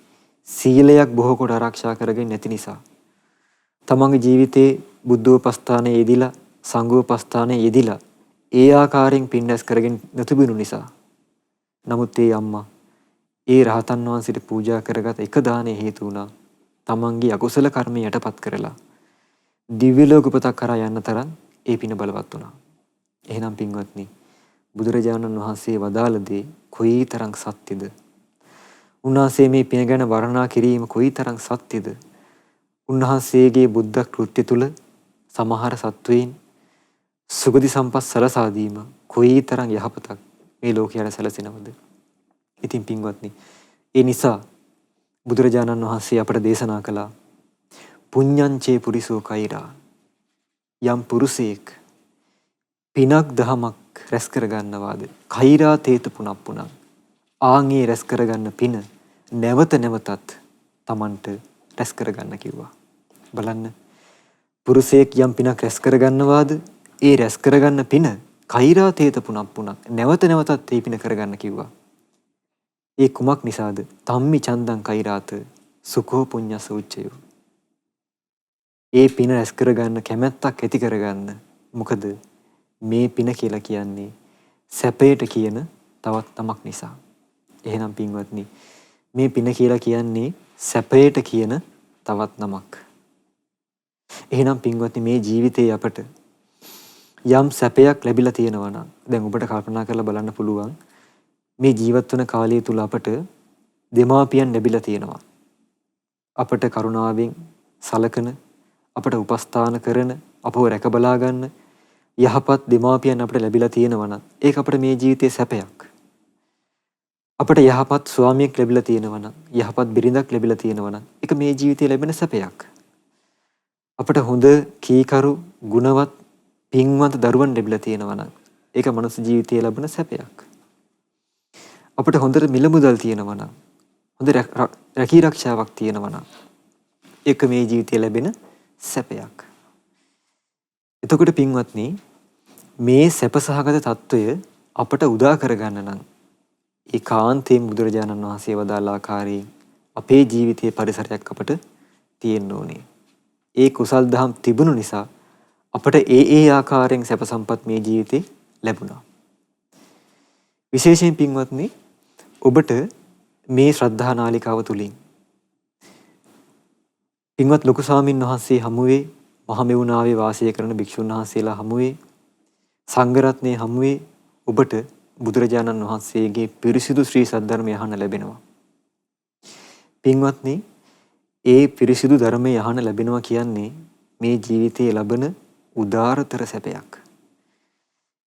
Speaker 1: සීලයක් බොහෝ කොට ආරක්ෂා කරගෙන නැති නිසා. තමන්ගේ ජීවිතේ බුද්ධෝපස්ථානයේ යෙදිලා සංඝෝපස්ථානයේ යෙදිලා ඒ ආකාරයෙන් පින් රැස් කරගෙන නොතිබුණු නිසා. නමුත් ඒ අම්මා ඒ රහතන් වහන්සේට පූජා කරගත් එක දානේ හේතු වුණා තමන්ගේ අකුසල කර්ම යටපත් කරලා දිව්‍ය ලෝක උපතක් කරා යන්න තරම් ඒ පින බලවත් වුණා. එහෙනම් පින්වත්නි, බුදුරජාණන් වහන්සේ වදාළ දේ කොයිතරම් සත්‍යද? උන්වහන්සේ මේ පින ගැන වර්ණනා කිරීම කොයිතරම් සත්‍යද? උන්වහන්සේගේ බුද්ධ කෘත්‍ය තුල සමහර සත්වයින් සුගති සම්පත් සලසා දීම කොයිතරම් යහපතක් මේ ලෝකයට සැලසෙනවද? ඉතින් පින්වත්නි, ඒ නිසා බුදුරජාණන් වහන්සේ අපට දේශනා කළා පුඤ්ඤංචේ පුරිසෝ කෛරා. යම් පුරුෂයෙක් පිනක් දහමක් රැස් කරගන්නවාද කෛරා තේත පුනප්පුනං. ආන්ගේ රැස් කරගන්න පින නැවත නැවතත් Tamanට රැස් කරගන්න කිව්වා. බලන්න, පුරුෂයෙක් යම් පිනක් රැස් කරගන්නවාද ඒ රැස් කරගන්න පින කෛරා තේත පුනප්පුනං නැවත නැවතත් ඒ පින කරගන්න කිව්වා. ඒ කුමක් නිසාද? තම්මි චන්දං කෛරාත සුඛෝ පුඤ්ඤස උච්චයෝ. ඒ පින රැස් කරගන්න කැමැත්තක් ඇති කරගන්න. මොකද මේ පින කියලා කියන්නේ සැපයට කියන තවත් නමක් නිසා. එහෙනම් පින්වත්නි, මේ පින කියලා කියන්නේ සැපයට කියන තවත් නමක්. එහෙනම් පින්වත්නි, මේ ජීවිතේ අපට යම් සැපයක් ලැබිලා තියෙනවා නම් දැන් ඔබට කල්පනා කරලා බලන්න පුළුවන් මේ ජීවත් වන කාලය තුල අපට දෙමාපියන් ලැබිලා තියෙනවා. අපට කරුණාවෙන් සලකන, අපට උපස්ථාන කරන, අපව රැක බලා ගන්න යහපත් දෙමාපියන් අපට ලැබිලා තියෙනවා නම් ඒක අපට මේ ජීවිතයේ සැපයක්. අපට යහපත් ස්වාමියෙක් ලැබිලා තියෙනවා නම්, යහපත් බිරිඳක් ලැබිලා තියෙනවා නම් ඒක මේ ජීවිතයේ ලැබෙන සැපයක්. අපට හොඳ කීකරු, ගුණවත්, පින්වන්ත දරුවන් ලැබිලා තියෙනවා නම් ඒක මනුස්ස ජීවිතයේ ලැබෙන සැපයක්. අපට හොඳට මිල මුදල් තියෙනවා නම්, හොඳ රැකී ආරක්ෂාවක් තියෙනවා නම් ඒක මේ ජීවිතයේ ලැබෙන සැපයක්. එතකොට පින්වත්නි, මේ සැපසහගත తত্ত্বය අපට උදා කරගන්න නම් ඒකාන්තයෙන් බුදුරජාණන් වහන්සේ වදාළ ආකාරයෙන් අපේ ජීවිතයේ පරිසරයක් අපට තියෙන්න ඕනේ. ඒ කුසල් දහම් තිබුණු නිසා අපට ඒ ආකාරයෙන් සැප සම්පත් මේ ජීවිතේ ලැබුණා. විශේෂයෙන් පින්වත්නි, ඔබට මේ ශ්‍රද්ධා නාලිකාව තුලින් පින්වත් ලොකු ස්වාමින් වහන්සේ හමුවේ, මහමෙවුනාවේ වාසය කරන භික්ෂුන් වහන්සේලා හමුවේ, සංඝ රත්නයේ හමුවේ ඔබට බුදුරජාණන් වහන්සේගේ පිරිසිදු ශ්‍රී සද්ධර්මය අහන්න ලැබෙනවා. පින්වත්නි, ඒ පිරිසිදු ධර්මය අහන්න ලැබෙනවා කියන්නේ මේ ජීවිතයේ ලබන උදාරතර සැපයක්.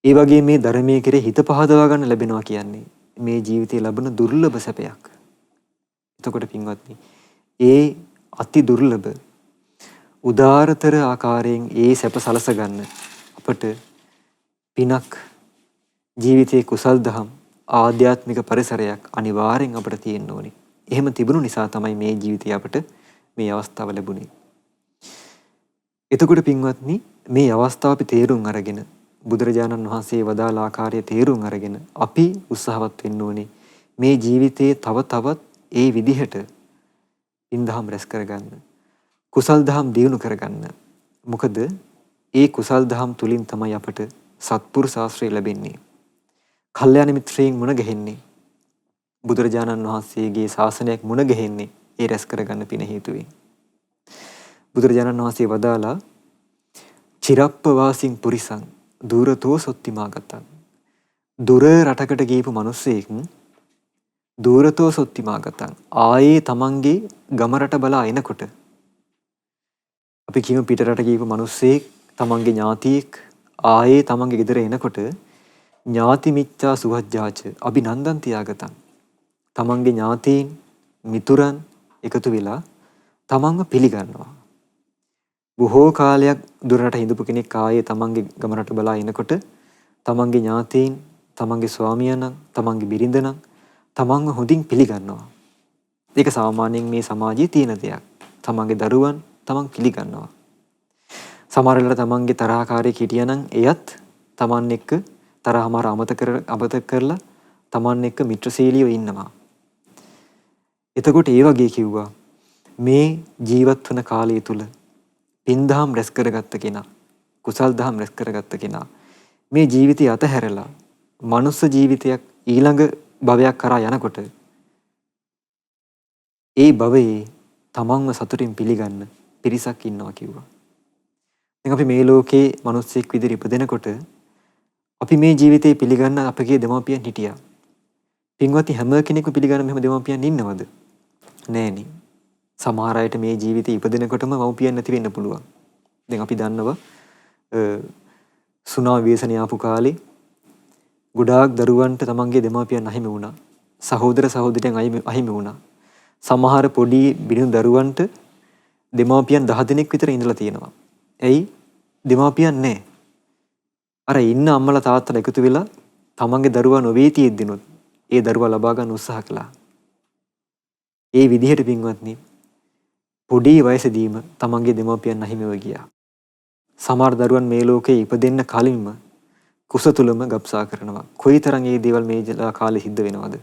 Speaker 1: ඒ වගේ මේ ධර්මයේ කෙරේ හිත පහදවා ගන්න ලැබෙනවා කියන්නේ මේ ජීවිතයේ ලබන දුර්ලභ සැපයක්. එතකොට පින්වත්නි, ඒ අති දුර්ලභ උදාරතර ආකාරයෙන් ඒ සැප සලස ගන්න අපට පිනක්, ජීවිතයේ කුසල් දහම්, ආධ්‍යාත්මික පරිසරයක් අනිවාර්යෙන් අපට තියෙන්න ඕනේ. එහෙම තිබුණු නිසා තමයි මේ ජීවිතය අපට මේ අවස්ථාව ලැබුණේ. එතකොට පින්වත්නි, මේ අවස්ථාව අපි තේරුම් අරගෙන, බුදුරජාණන් වහන්සේ වදාළ ආකාරය තේරුම් අරගෙන අපි උත්සාහවත් වෙන්න ඕනේ මේ ජීවිතයේ තව තවත් ඒ විදිහට පින් දහම් රැස් කරගන්න, කුසල් දහම් දියුණු කරගන්න. මොකද ඒ කුසල් දහම් තුලින් තමයි අපට සත්පුරුෂ ආශ්‍රය ලැබෙන්නේ. කල්යාණ මිත්‍රයන් මුණ ගැහෙන්නේ. බුදුරජාණන් වහන්සේගේ ශාසනයක් මුණ ගැහෙන්නේ ඒ රැස් කරගන්න පින හේතුවෙන්. බුදුරජාණන් වහන්සේ වදාලා චිරප්ප වාසින් පුරිසං දුරතෝ සොත්තිමාගතං. දුර රටකට ගියපු මිනිස්සෙක් දුරතෝ සොත්තිමාගතං ආයේ තමන්ගේ ගම රට බලා එනකොට, අපි කියමු පිට රට ගියපු මිනිස්සෙක් තමන්ගේ ඥාතියෙක් ආයේ තමන්ගේ ගෙදර එනකොට ඥාති මිච්ඡා සුවජ්ජාච අභිනන්දන් තියාගතං. තමන්ගේ ඥාතීන් මිතුරන් එකතු වෙලා තමන්ව පිළිගන්නවා. බොහෝ කාලයක් දුරට හිඳපු කෙනෙක් ආයේ තමන්ගේ ගම රට බලා එනකොට තමන්ගේ ඥාතීන්, තමන්ගේ ස්වාමියාණන්, තමන්ගේ බිරිඳනම් තමන්ව හොඳින් පිළිගන්නවා. ඒක සාමාන්‍යයෙන් මේ සමාජයේ තියෙන දෙයක්. තමන්ගේ දරුවන් තමන් පිළිගන්නවා. සමහර වෙලාවට තමන්ගේ තරහකාරයෙක් හිටියනම් එයත් තමන් එක්ක තරහමාර අමතක කරලා තමන් එක්ක මිත්‍රශීලීව ඉන්නවා. එතකොට ඒ වගේ කිව්වා මේ ජීවත් වන කාලය තුල පින්දහම් රැස් කරගත්ත කෙනා, කුසල් දහම් රැස් කරගත්ත කෙනා මේ ජීවිතය අතහැරලා මනුස්ස ජීවිතයක් ඊළඟ භවයක් කරා යනකොට ඒ භවයේ තමන්ව සතුටින් පිළිගන්න පිරිසක් ඉන්නවා කිව්වා. දැන් අපි මේ ලෝකේ මිනිස්සෙක් විදිහට ඉපදෙනකොට අපි මේ ජීවිතේ පිළිගන්න අපගේ දෙමාපියන් හිටියා. පින්වත්නි හැම කෙනෙක්ම පිළිගන්න මෙහෙම දෙමාපියන් ඉන්නවද? නෑනේ. සමහර අයට මේ ජීවිතේ ඉපදෙනකොටම මව්පියන් නැති වෙන්න පුළුවන්. දැන් අපි දන්නවා සුණා ව්‍යසනය ආපු කාලේ ගොඩාක් දරුවන්ට තමන්ගේ දෙමාපියන් අහිමි වුණා. සහෝදර සහෝදරියන් අහිමි වුණා. සමහර පොඩි බිරිඳ දරුවන්ට දෙමාපියන් 10 දෙනෙක් විතර ඉඳලා තියෙනවා. ඇයි? දෙමාපියන් නැහැ. අර ඉන්න අම්මලා තාත්තලා එකතු වෙලා තමන්ගේ දරුවා නොවේ තියෙද්දිනොත් ඒ දරුවා ලබා ගන්න උත්සාහ කළා. ඒ විදිහට පින්වත්නි පොඩි වයසදීම තමන්ගේ දෙමාපියන් අහිමිව ගියා. සමහර දරුවන් මේ ලෝකේ ඉපදෙන්න කලින්ම කුස තුලම ගබ්සා කරනවා. කොයිතරම් මේ දේවල් මේ කාලේ සිද්ධ වෙනවද?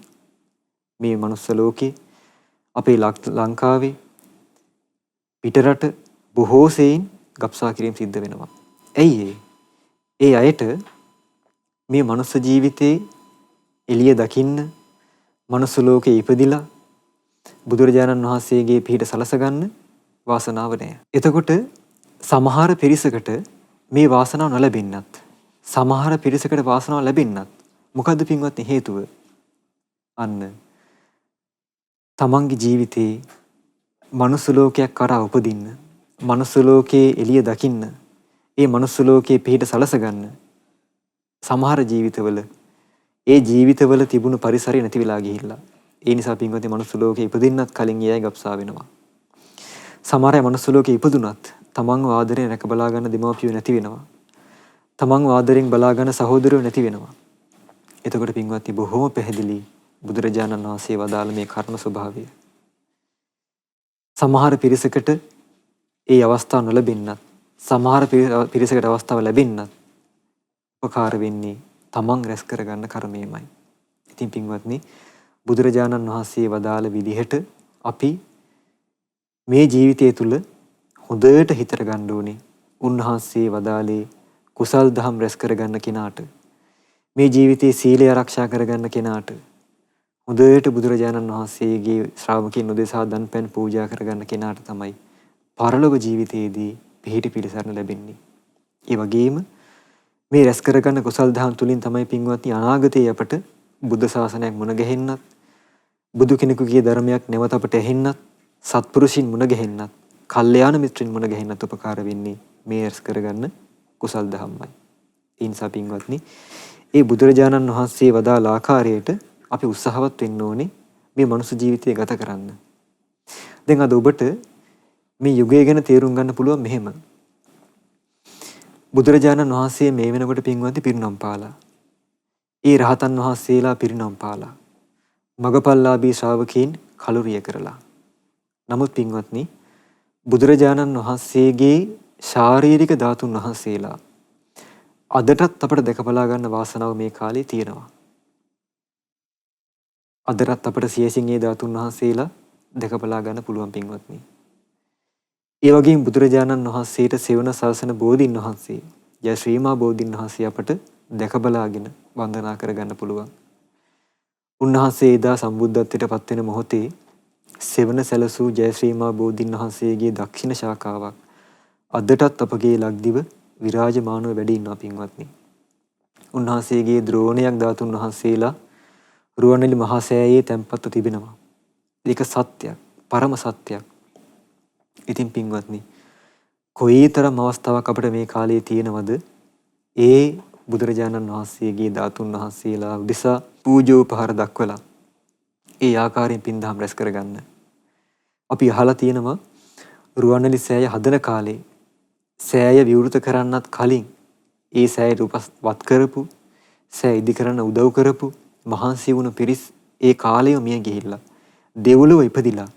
Speaker 1: මේ මනුස්ස ලෝකේ අපේ ලංකාවේ පිටරට බොහෝ සෙයින් ගබ්සා කිරීම සිද්ධ වෙනවා. ඇයි ඒ අයට මේ මනුස්ස ජීවිතේ එළිය දකින්න මනුස්ස ලෝකේ ඉපදිලා බුදුරජාණන් වහන්සේගේ පිහිට සලස ගන්න වාසනාව නැහැ. එතකොට සමහර පිරිසකට මේ වාසනාව නොලැබෙන්නත් සමහර පිරිසකට වාසනාව ලැබෙන්නත් මොකද්ද පින්වත්නි හේතුව? අන්න තමන්ගේ ජීවිතේ මනුස්ස ලෝකයක් කරා උපදින්න, මනුස්ස ලෝකයේ එළිය දකින්න, ඒ මනුස්ස ලෝකයේ පිහිට සලස ගන්න සමහර ජීවිතවල ඒ ජීවිතවල තිබුණු පරිසරය නැති වෙලා ගිහිල්ලා. ඒ නිසා පින්වත්නි මනුස්ස ලෝකයේ ඉපදින්නත් කලින් ඒ අය ගබ්සා වෙනවා. සමහර අය මනුස්ස ලෝකයේ ඉපදුනත් තමන්ව ආදරයෙන් රැක බලා ගන්න දෙමව්පියෝ නැති වෙනවා. තමන්ව ආදරයෙන් බලා ගන්න සහෝදරයෝ නැති වෙනවා. එතකොට පින්වත්නි බොහොම පැහැදිලි බුදුරජාණන් වහන්සේ වදාළ මේ කර්ම ස්වභාවය. සමහර පිරිසකට ඒ අවස්ථාව නොලැබෙන්නත් සමහර පිරිසකට අවස්ථාව ලැබෙන්නත් උපකාර වෙන්නේ තමන් රැස් කරගන්න කර්මයමයි. ඉතින් පින්වත්නි බුදුරජාණන් වහන්සේ වදාළ විදිහට අපි මේ ජීවිතය තුළ හොඳට හිතර ගන්න ඕනේ. උන්වහන්සේ වදාළේ කුසල් දහම් රැස් කරගන්න කෙනාට මේ ජීවිතයේ සීලය ආරක්ෂා කරගන්න කෙනාට හොඳට බුදුරජාණන් වහන්සේගේ ශ්‍රාවකයන් උදෙසා දන් පැන් පූජා කරගන්න කෙනාට තමයි පරලොව ජීවිතයේදී පිහිට පිළිසරණ ලැබෙන්නේ. ඒ වගේම මේ රැස් කරගන්න කුසල් දහම් තුලින් තමයි පින්වත්නි අනාගතයේ අපට බුද්ධ ශාසනයක් මුණ ගැහෙන්නත් බුදු කෙනෙකුගේ ධර්මයක් නැවත අපට ඇහෙන්නත් සත්පුරුෂින් මුණ ගැහෙන්නත් කල්යාණ මිත්‍රින් මුණ ගැහෙන්නත් උපකාර වෙන්නේ මේ රැස් කරගන්න කුසල් දහම්මයි. ඒ නිසා පින්වත්නි ඒ බුදුරජාණන් වහන්සේ වදාළ ආකාරයට අපි උත්සාහවත් වෙන්න ඕනේ මේ මනුස්ස ජීවිතය ගත කරන්න. දැන් අද ඔබට මේ යුගය ගැන තේරුම් ගන්න පුළුවන් මෙහෙම. බුදුරජාණන් වහන්සේ මේ වෙනකොට පින්වත්නි පිරිනොම් පාලා. ඒ රහතන් වහන්සේලා පිරිනොම් පාලා. මගපල්ලාභී ශ්‍රාවකීන් කලුරිය කරලා. නමුත් පින්වත්නි බුදුරජාණන් වහන්සේගේ ශාරීරික ධාතුන් වහන්සේලා අදටත් අපට දැක බලා ගන්න වාසනාව මේ කාලේ තියෙනවා. අදටත් අපට සියසින් ඒ ධාතුන් වහන්සේලා දැක බලා ගන්න පුළුවන් පින්වත්නි. ඒ වගේම බුදුරජාණන් වහන්සේට සෙවණ සල්සන බෝධින් වහන්සේ ජය ශ්‍රීමා බෝධින් වහන්සේ අපට දැක බලාගෙන වන්දනා කරගන්න පුළුවන්. උන්වහන්සේ එදා සම්බුද්ධත්වයට පත් වෙන මොහොතේ සෙවණ සැලසූ ජය ශ්‍රීමා බෝධින් වහන්සේගේ දක්ෂිණ ශාඛාවක් අදටත් අපගේ ලක්දිව විරාජමානව වැඩි ඉන්නවා පින්වත්නි. උන්වහන්සේගේ ද්‍රෝණයක් ධාතුන් වහන්සේලා රුවන්වැලි මහා සෑයේ තැන්පත්ව තිබෙනවා. ඒක සත්‍යයක්, පරම සත්‍යයක්. ඉතින් පින්වත්නි කොයිතරම් අවස්ථාවක් අපිට මේ කාලේ තියෙනවද ඒ බුදුරජාණන් වහන්සේගේ ධාතුන් වහන්සේලා උදෙසා පූජෝපහාර දක්වලා ඒ ආකාරයෙන් පින්දහම් රැස් කරගන්න. අපි අහලා තියෙනවා රුවන්වැලි සෑය හදන කාලේ සෑය විවෘත කරන්නත් කලින් ඒ සෑයට උපස්වත් කරපු සෑය ඉදි කරන්න උදව් කරපු මහන්සි වුණ පිරිස් ඒ කාලෙම මිය ගිහිල්ලා දෙව්ලොව ඉපදිලා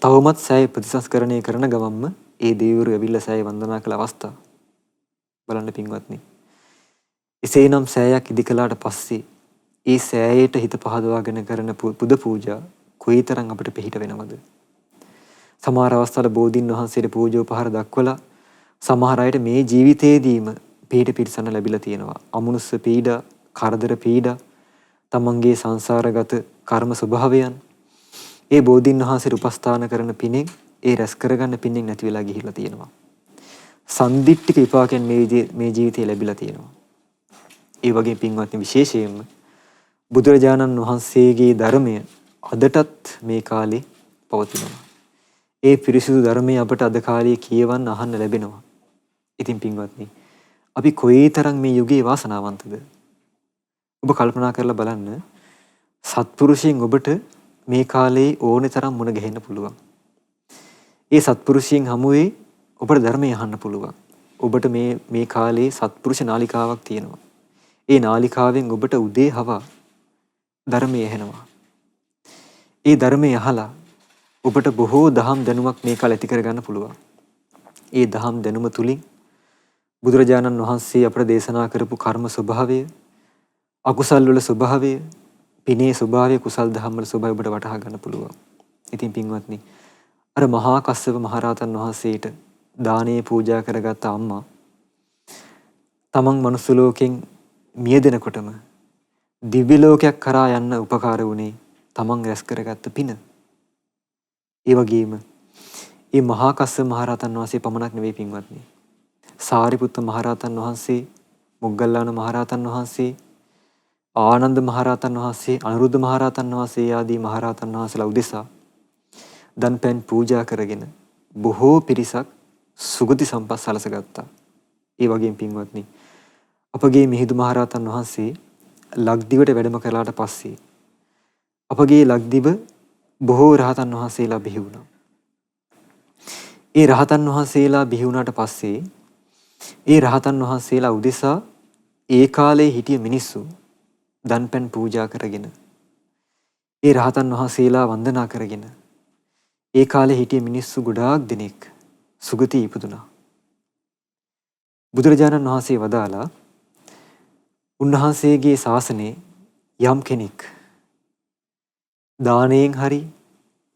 Speaker 1: තවමත් සෑය ප්‍රතිසංස්කරණය කරන ගමන්ම ඒ දෙවිවරු ඇවිල්ලා සෑය වන්දනා කළ අවස්ථාව බලන්න පින්වත්නි. එසේනම් සෑයක් ඉදි කළාට පස්සේ ඒ සෑයට හිත පහදවාගෙන කරන පුද පූජා කොයිතරම් අපිට පිහිට වෙනවද? සමහර අවස්ථාවල බෝධින් වහන්සේට පූජෝපහාර දක්වලා සමහර අයට මේ ජීවිතේදීම පිහිට පිළිසන්න ලැබිලා තියෙනවා. අමනුෂ්‍ය පීඩා, කරදර පීඩා, තමන්ගේ සංසාරගත කර්ම ස්වභාවයන් ඒ බෝධීන් වහන්සේට උපස්ථාන කරන පිණින් ඒ රැස් කරගන්න පිණින් නැති වෙලා ගිහිල්ලා තියෙනවා. සන්දිට්ඨික විපාකයෙන් මේ ජීවිතේ ලැබිලා තියෙනවා. ඒ වගේ පින්වත්නි විශේෂයෙන්ම බුදුරජාණන් වහන්සේගේ ධර්මය අදටත් මේ කාලේ පවතිනවා. ඒ පිරිසිදු ධර්මය අපට අද කාලේ කියවන්න අහන්න ලැබෙනවා. ඉතින් පින්වත්නි අපි කොයිතරම් මේ යුගයේ වාසනාවන්තද? ඔබ කල්පනා කරලා බලන්න සත්පුරුෂයන් ඔබට මේ කාලේ ඕනේ තරම් මුණ ගැහෙන්න පුළුවන්. ඒ සත්පුරුෂයන් හමුවේ ඔබට ධර්මය අහන්න පුළුවන්. ඔබට මේ කාලේ සත්පුරුෂ නාලිකාවක් තියෙනවා. ඒ නාලිකාවෙන් ඔබට උදේ හවා ධර්මය ඇහෙනවා. ඒ ධර්මය අහලා ඔබට බොහෝ දහම් දැනුමක් මේ කාලේ ඇති කරගන්න පුළුවන්. ඒ දහම් දැනුම තුලින් බුදුරජාණන් වහන්සේ අපට දේශනා කරපු කර්ම ස්වභාවය, අකුසල් වල ස්වභාවය, පිනේ ස්වභාවය, කුසල් දහම් වල ස්වභාවය ඔබට වටහා ගන්න පුළුවන්. ඉතින් පින්වත්නි අර මහා කස්සප මහරහතන් වහන්සේට දානේ පූජා කරගත්ත අම්මා තමන් මනුස්ස ලෝකෙන් මියදෙනකොටම දිව්‍ය ලෝකයක් කරා යන්න උපකාර වුණේ තමන් රැස් කරගත්ත පින. ඒ වගේම මේ මහා කස්සප මහරහතන් වහන්සේ පමණක් නෙවෙයි පින්වත්නි. සාරිපුත්ත මහරහතන් වහන්සේ, මොග්ගල්ලාන මහරහතන් වහන්සේ, ආනන්ද මහරහතන් වහන්සේ, අනුරුද්ධ මහරහතන් වහන්සේ ආදී මහරහතන් වහන්සේලා උදෙසා දන් පෙන් පූජා කරගෙන බොහෝ පිරිසක් සුගති සම්පත් සලසගත්තා. ඒ වගේම පින්වත්නි අපගේ මිහිඳු මහරහතන් වහන්සේ ලක්දිවට වැඩම කළාට පස්සේ අපගේ ලක්දිව බොහෝ රහතන් වහන්සේලා බිහි වුණා. ඒ රහතන් වහන්සේලා බිහි වුණාට පස්සේ ඒ රහතන් වහන්සේලා උදෙසා ඒ කාලේ හිටිය මිනිස්සු දන් පෙන් පූජා කරගෙන ඒ රහතන් වහන්සේලා වන්දනා කරගෙන ඒ කාලේ හිටිය මිනිස්සු ගොඩාක් දෙනෙක් සුගති ඉපදුනා. බුදුරජාණන් වහන්සේ වදාලා උන්වහන්සේගේ ශාසනයේ යම් කෙනෙක් දානයෙන් හරි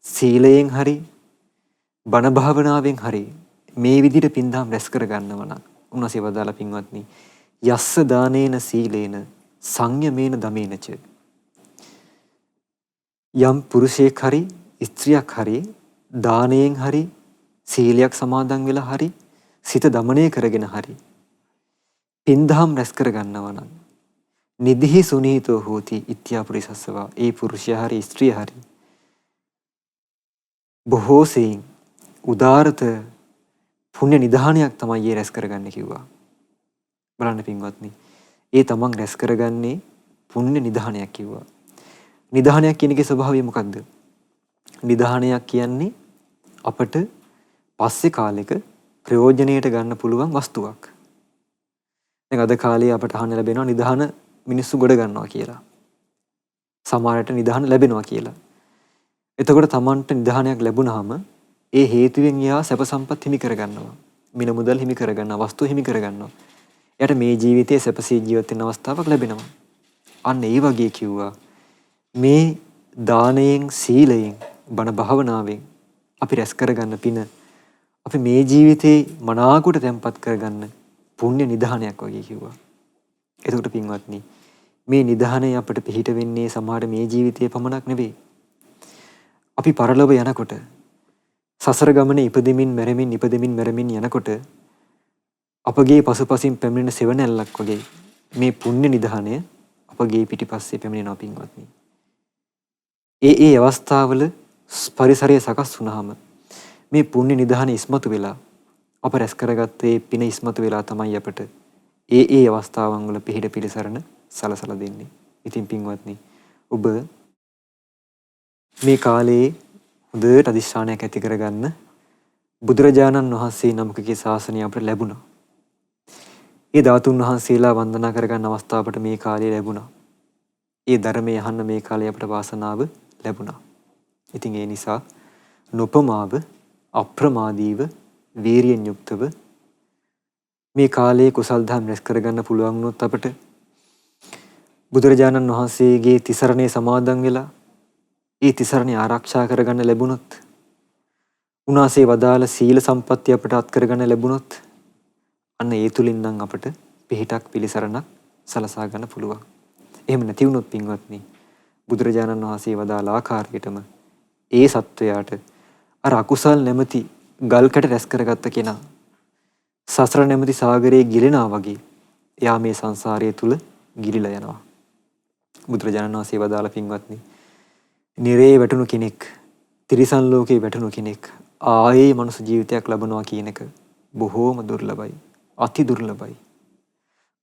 Speaker 1: සීලයෙන් හරි බණ භාවනාවෙන් හරි මේ විදිහට පින්දහම් රැස් කර ගන්නවා නම් උන්වහන්සේ වදාලා පින්වත්නි යස්ස දානේන සීලේන සංයමේන දමේනච යම් පුරුෂයෙක් හරි ස්ත්‍රියක් හරි දානයෙන් හරි සීලයක් සමාදන් වෙලා හරි සිත දමනය කරගෙන හරි පින්දහම් රැස් කර ගන්නවා නම් නිදිහි සුනීතෝ හෝති ඉත්‍යාපුරිසස්සවා ඒ පුරුෂයා හරි ස්ත්‍රිය හරි බොහෝ සෙයින් උදාරත පුණ්‍ය නිධානයක් තමයි ඒ රැස් කරගන්නේ කිව්වා. බලන්න පින්වත්නි ඒ තමන් රැස් කරගන්නේ පුණ්‍ය නිධානයක් කිව්වා. නිධානයක් කියන එකේ ස්වභාවය මොකද්ද? නිධානයක් කියන්නේ අපට පස්සේ කාලෙක ප්‍රයෝජනයට ගන්න පුළුවන් වස්තුවක්. දැන් අද කාලේ අපට අහන්න ලැබෙනවා නිධාන මිනිස්සු ගොඩ ගන්නවා කියලා. සමහරට නිධාන ලැබෙනවා කියලා. එතකොට තමන්ට නිධානයක් ලැබුණාම ඒ හේතුවෙන් එයා සැප සම්පත් හිමි කරගන්නවා. මිල මුදල් හිමි කරගන්නවා, වස්තු හිමි කරගන්නවා. එයාට මේ ජීවිතයේ සැපසේ ජීවත් වෙන්න අවස්ථාවක් ලැබෙනවා. අන්න ඒ වගේ කිව්වා මේ දානයෙන්, සීලයෙන්, බණ භාවනාවෙන් අපි රැස් කරගන්න පින අපි මේ ජීවිතේ මනාකොට තැම්පත් කරගන්න පුණ්‍ය නිධානයක් වගේ කිව්වා. එතකොට පින්වත්නි මේ නිධානය අපිට පිහිට වෙන්නේ සමහර මේ ජීවිතයේ පමණක් නෙවෙයි. අපි පරලොව යනකොට සසර ගමනේ ඉපදෙමින් මැරෙමින් යනකොට අපගේ පසුපසින් පැමිණෙන සෙවණැල්ලක් වගේ මේ පුණ්‍ය නිධානය අපගේ පිටිපස්සේ පැමිණෙනවා පින්වත්නි. ඒ අවස්ථාවල පරිසරය සකස් වුණාම මේ පුණ්‍ය නිධානය ඉස්මතු වෙලා අප රැස් කරගත්තේ පින ඉස්මතු වෙලා තමයි අපට ඒ අවස්ථාවන් වල පිහිට පිළිසරණ සලසලා දෙන්නේ. ඉතින් පින්වත්නි ඔබ මේ කාලේ හොඳට අදිස්ථානයක් ඇති කරගන්න බුදුරජාණන් වහන්සේ නමකගේ ශාසනය අපට ලැබුණා. ඒ ධාතුන් වහන්සේලා වන්දනා කරගන්න අවස්ථාව අපට මේ කාලේ ලැබුණා. ඒ ධර්මය අහන්න මේ කාලේ අපට වාසනාව ලැබුණා. ඉතින් ඒ නිසා නොපමාව අප්‍රමාදීව වීරියෙන් යුක්තව මේ කාලයේ කුසල් දහම් රැස් කරගන්න පුළුවන් වුණොත් අපට බුදුරජාණන් වහන්සේගේ තිසරණේ සමාදන් වෙලා ඒ තිසරණේ ආරක්ෂා කරගන්න ලැබුණොත් උන්වහන්සේ වදාළ සීල සම්පත්තිය අපට අත් කරගන්න ලැබුණොත් අන්න ඒ තුලින් නම් අපට පිහිටක් පිළිසරණක් සලසා ගන්න පුළුවන්. එහෙම නැති වුණොත් පින්වත්නි බුදුරජාණන් වහන්සේ වදාළ ආකාරයටම ඒ සත්වයාට අර අකුසල් නැමැති ගල්කට රැස් කරගත්ත කෙනා සසර නැමැති සාගරයේ ගිලෙනා වගේ එයා මේ සංසාරයේ තුල ගිලිලා යනවා. බුදුරජාණන් වහන්සේ වදාළ පින්වත්නි නිරේ වැටුණු කෙනෙක් තිරිසන් ලෝකේ වැටුණු කෙනෙක් ආයේ මනුස්ස ජීවිතයක් ලබනවා කියන එක බොහෝම දුර්ලභයි. අති දුර්ලභයි.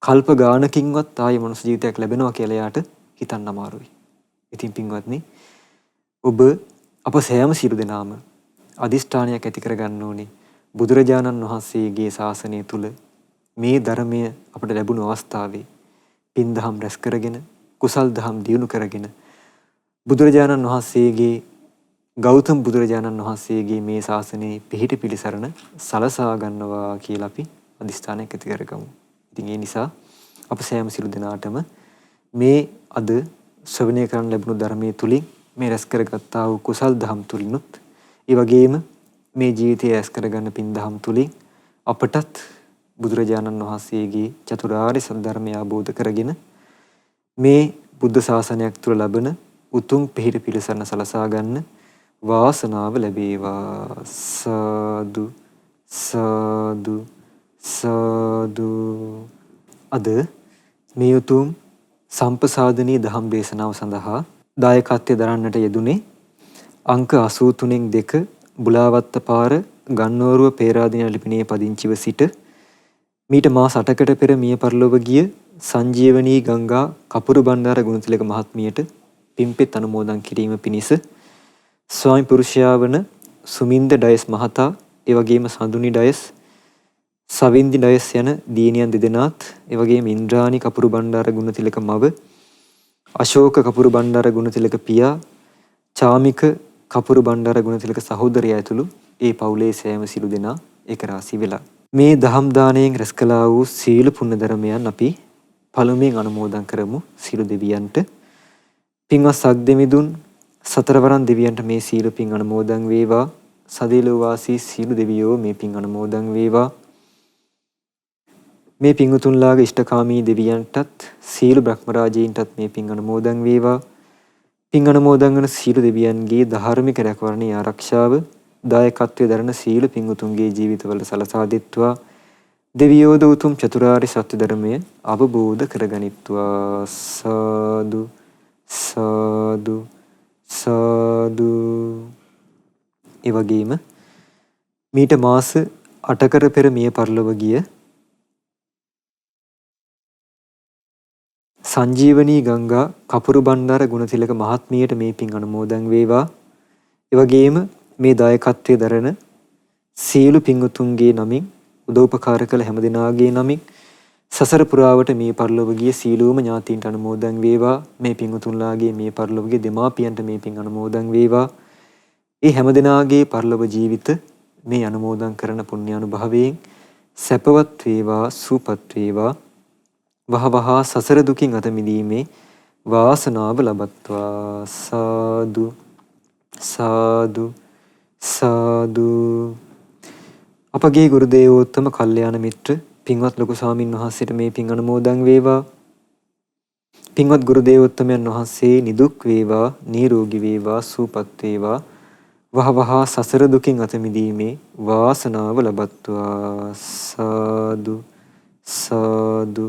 Speaker 1: කල්ප ගානකින්වත් ආයේ මනුස්ස ජීවිතයක් ලැබෙනවා කියලා යාට හිතන්න අමාරුයි. ඉතින් පින්වත්නි ඔබ අප සෑම සියලු දෙනාම අදිෂ්ඨානයක් ඇති කරගන්න ඕනේ බුදුරජාණන් වහන්සේගේ ශාසනය තුල මේ ධර්මය අපට ලැබුණු අවස්ථාවේ පින් දහම් රැස් කරගෙන කුසල් දහම් දියුණු කරගෙන බුදුරජාණන් වහන්සේගේ ගෞතම බුදුරජාණන් වහන්සේගේ මේ ශාසනයේ පිහිට පිළිසරණ සලසා ගන්නවා කියලා අපි අදිෂ්ඨානයක් ඇති කරගමු. ඉතින් ඒ නිසා අප සෑම සිළු දෙනාටම මේ අද ශ්‍රවණය කරන්න ලැබුණු ධර්මයේ තුලින් මේ රැස් කරගත්තා වූ කුසල් දහම් තුලිනුත් ඒ වගේම මේ ජීවිතයේ රැස් කරගන්න පින් දහම් තුලින් අපටත් බුදුරජාණන් වහන්සේගේ චතුරාර්ය සත්‍ය ධර්මය අවබෝධ කරගෙන මේ බුද්ධ ශාසනයක් තුල ලබන උතුම් පිහිට පිළිසරණ සලසා ගන්න වාසනාව ලැබේවා. සාදු සාදු සාදු. අද මේ උතුම් සම්පසාදනීය දහම් දේශනාව සඳහා දායකත්වයෙන් දරන්නට යෙදුනේ අංක 83න් 2 බුලාවත්ත පාර ගන්නෝරුව පේරාදෙණිය ලිපිණේ පදිංචිව සිට මීට මාස 8කට පෙර මිය පරලොව ගිය සංජීවනී ගංගා කපුරු බණ්ඩාර ගුණතිලක මහත්මියට පින්පෙත් අනුමෝදන් කිරීම පිණිස ස්වාමි පුරුෂයා වන සුමින්ද ඩයස් මහතා ඒ වගේම සඳුනි ඩයස් සවින්දි ඩයස් යන දියණියන් දෙදෙනාත් ඒ වගේම ඉන්ද්‍රාණි කපුරු බණ්ඩාර ගුණතිලක මව අශෝක කපුරු බණ්ඩාර ගුණතිලක පියා චාමික කපුරු බණ්ඩාර ගුණතිලක සහෝදරයා ඇතුළු ඒ පවුලේ සෑම සිළු දෙනා එක රාශී වෙලා මේ දහම් දාණයෙන් රැස් කළා වූ සීල පුණ්‍ය ධර්මයන් අපි පළමුවෙන් අනුමෝදන් කරමු සිළු දෙවියන්ට. පින්වත් සක්දෙමිඳුන් සතරවරන් දෙවියන්ට මේ සීල පින් අනුමෝදන් වේවා. සදීලෝ වාසී සීල දෙවියෝ මේ පින් අනුමෝදන් වේවා. මේ පින් උතුම්ලාගේ ඉෂ්ඨකාමී දෙවියන්ටත් සීල බ්‍රහ්මරාජීන්ටත් මේ පින් අනුමෝදන් වේවා. පින් අනුමෝදන් වන සීල දෙවියන්ගේ ධාර්මික රැකවරණේ ආරක්ෂාව දායකත්වයේ දරන සීල පින් උතුම්ගේ ජීවිතවල සලසා දෙත්වා. දෙවියෝද උතුම් චතුරාර්ය සත්‍ය ධර්මය අවබෝධ කරගනිත්වා. සාදු සාදු සාදු. ඒ වගේම මීට මාස 8කට පෙර මිය පරලොව ගිය සංජීවනී ගංගා කපුරු බණ්ඩාර ගුණතිලක මහත්මියට මේ පින් අනුමෝදන් වේවා. ඒ වගේම මේ දායකත්වයේ දරන සීල පින්වතුන්ගේ නමින් උදව්පකාර කළ හැමදෙනාගේ නමින් සසර පුරාවට මේ පරලොව ගිය සීලෝම ඥාතීන්ට අනුමෝදන් වේවා. මේ පින්වතුන්ලාගේ මේ පරලොව ගිය දෙමාපියන්ට මේ පින් අනුමෝදන් වේවා. ඒ හැමදෙනාගේ පරලොව ජීවිත මේ අනුමෝදන් කරන පුණ්‍යානුභවයෙන් සැපවත් වේවා සූපත් වේවා. වහවහ සසර දුකින් අත මිදීමේ වාසනාව ලබත්වා. සාදු සාදු සාදු. අපගේ ගුරු දේවෝත්තම කල්යාණ මිත්‍ර පින්වත් ලොකු ස්වාමින් වහන්සේට මේ පින් අනුමෝදන් වේවා. පින්වත් ගුරු දේවෝත්තමයන් වහන්සේ නිදුක් වේවා නිරෝගී වේවා සුවපත් වේවා. වහවහ සසර දුකින් අත මිදීමේ වාසනාව ලබත්වා. සාදු සාදු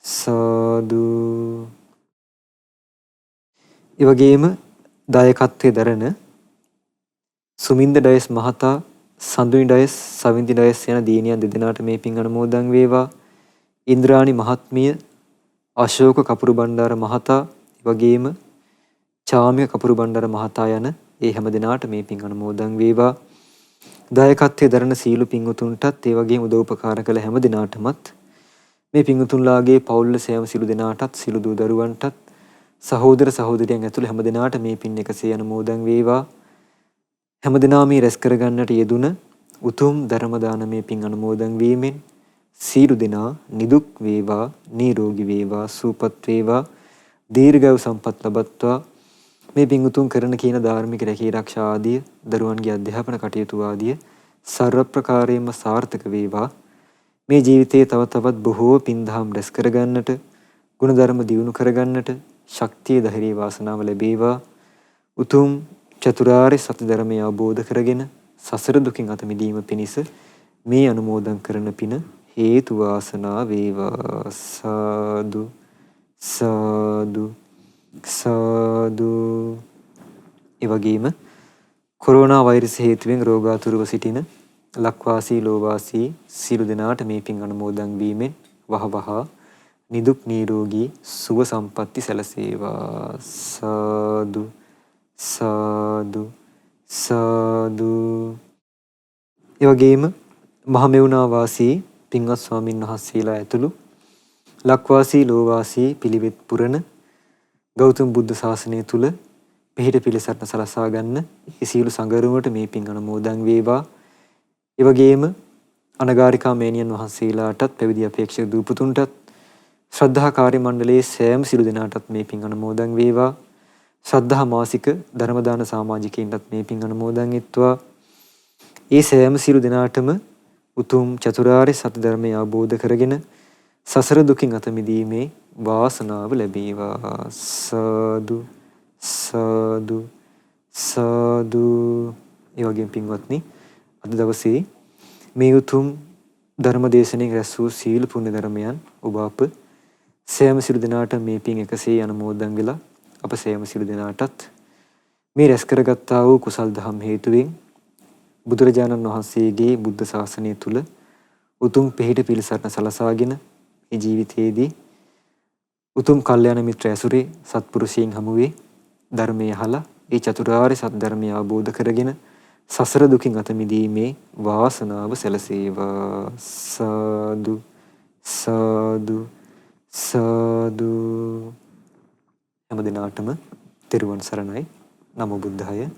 Speaker 1: සාදු. ඒ වගේම දායකත්වයේ දරන සුමින්ද ඩයස් මහතා සඳුනි ඩයස් සවින්දි ඩයස් යන දියණියන් දෙදෙනාට මේ පින් අනුමෝදන් වේවා. ඉන්ද්‍රාණි මහත්මිය අශෝක කපුරු බණ්ඩාර මහතා වගේම චාමික කපුරු බණ්ඩාර මහතා යන ඒ හැම දෙනාට මේ පින් අනුමෝදන් වේවා. දායකත්වයේ දරන සීල පින්වතුන්ටත් ඒ වගේම උදව්පකාර කළ හැම දෙනාටමත් මේ පින්වතුන්ලාගේ පවුල් සෑම සිළු දෙනාටත් සිළු දූ දරුවන්ටත් සහෝදර සහෝදරියන් ඇතුළු හැම දෙනාට මේ පින් එකසේ අනුමෝදන් වේවා. හැම දෙනා මේ රැස් කරගන්නට යෙදුන උතුම් ධර්ම දානමේ පින් අනුමෝදන් වීමෙන් සීල දෙනා නිදුක් වේවා නිරෝගී වේවා සුවපත් වේවා දීර්ඝව සම්පත් ලබත්වා. මේ පින් උතුම් කරන කියන ධාර්මික රැකී ආරක්ෂා ආදී දරුවන්ගේ අධ්‍යාපන කටයුතු ආදී සර්ව ප්‍රකාරයෙන්ම සාර්ථක වේවා. මේ ජීවිතයේ තව තවත් බොහෝ පින්දහම් රැස් කරගන්නට, ගුණධර්ම දියුණු කරගන්නට ශක්තිය ධෛර්ය වාසනාව ලැබේවා. උතුම් චතුරාර්ය සත්‍ය ධර්මය අවබෝධ කරගෙන සසර දුකින් අත මිදීම පිණිස මේ අනුමෝදන් කරන පින හේතු වාසනා වේවා. සාදු සාදු සාදු. ඒ වගේම කොරෝනා වෛරස් හේතුවෙන් රෝගාතුරව සිටින ලක්වාසී ලෝවාසී සියලු දෙනාට මේ පින් අනුමෝදන් වීමෙන් වහවහ නිදුක් නිරෝගී සුව සම්පatti සැලසේවා. සාදු සාදු සාදු. ඒ වගේම මහමෙවුනා වාසී පින්වත් ස්වාමින් වහන්සේලා ඇතුළු ලක්වාසී ලෝවාසී පිළිවෙත් පුරන ගෞතම බුද්ධ ශාසනය තුල පිහිට පිළිසරණ සලසා ගන්න ඒ සියලු සංගරුවට මේ පින් අනුමෝදන් වේවා. ඒ වගේම අනගාരികා මේනියන් වහන්සේලාටත් පැවිදි අපේක්ෂක දූපතුන්ටත් ශ්‍රද්ධා කාර්ය මණ්ඩලයේ සෑම සිළු දෙනාටත් මේ පින් අනුමෝදන් වේවා. ශ්‍රද්ධා මාසික ධර්ම දාන සමාජිකයින්ටත් මේ පින් අනුමෝදන් වෙත්වා. ඒ සෑම සිළු දෙනාටම උතුම් චතුරාර්ය සත්‍ය ධර්මය අවබෝධ කරගෙන සසර දුකින් අත මිදීමේ වාසනාව ලැබේවා. සාදු සාදු සාදු. ඒ වගේම පින්වත්නි, අද දවසේ මේ උතුම් ධර්ම දේශනාවෙන් රැස් වූ සීල පුණ්‍ය ධර්මයන් ඔබ අප සෑම සිළු දෙනාට මේ පින් එකසේ අනුමෝදන් වෙලා අප සෑම සිළු දෙනාටත් මේ රැස් කරගත්තා වූ කුසල් දහම් හේතුවෙන් බුදුරජාණන් වහන්සේගේ බුද්ධ ශාසනය තුල උතුම් පිහිට පිළිසරණ සලසාගෙන මේ ජීවිතයේදී උතුම් කල්යාණ මිත්‍ර ඇසුරේ සත්පුරුෂයන් හමුවේ ධර්මය අහලා ඒ චතුරාර්ය සත්‍ය ධර්මය අවබෝධ කරගෙන සසර දුකින් අත මිදීමේ වාසනාව සැලසේවා. සාදු සාදු සාදු. හැම දිනාටම තෙරුවන් සරණයි. නමෝ බුද්ධාය.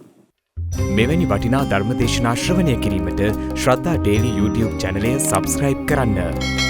Speaker 2: මෙවැනි වටිනා ධර්මදේශනා ශ්‍රවණය කිරීමට ශ්‍රද්ධා ඩේලි YouTube චැනලය සබස්ක්‍රයිබ් කරන්න.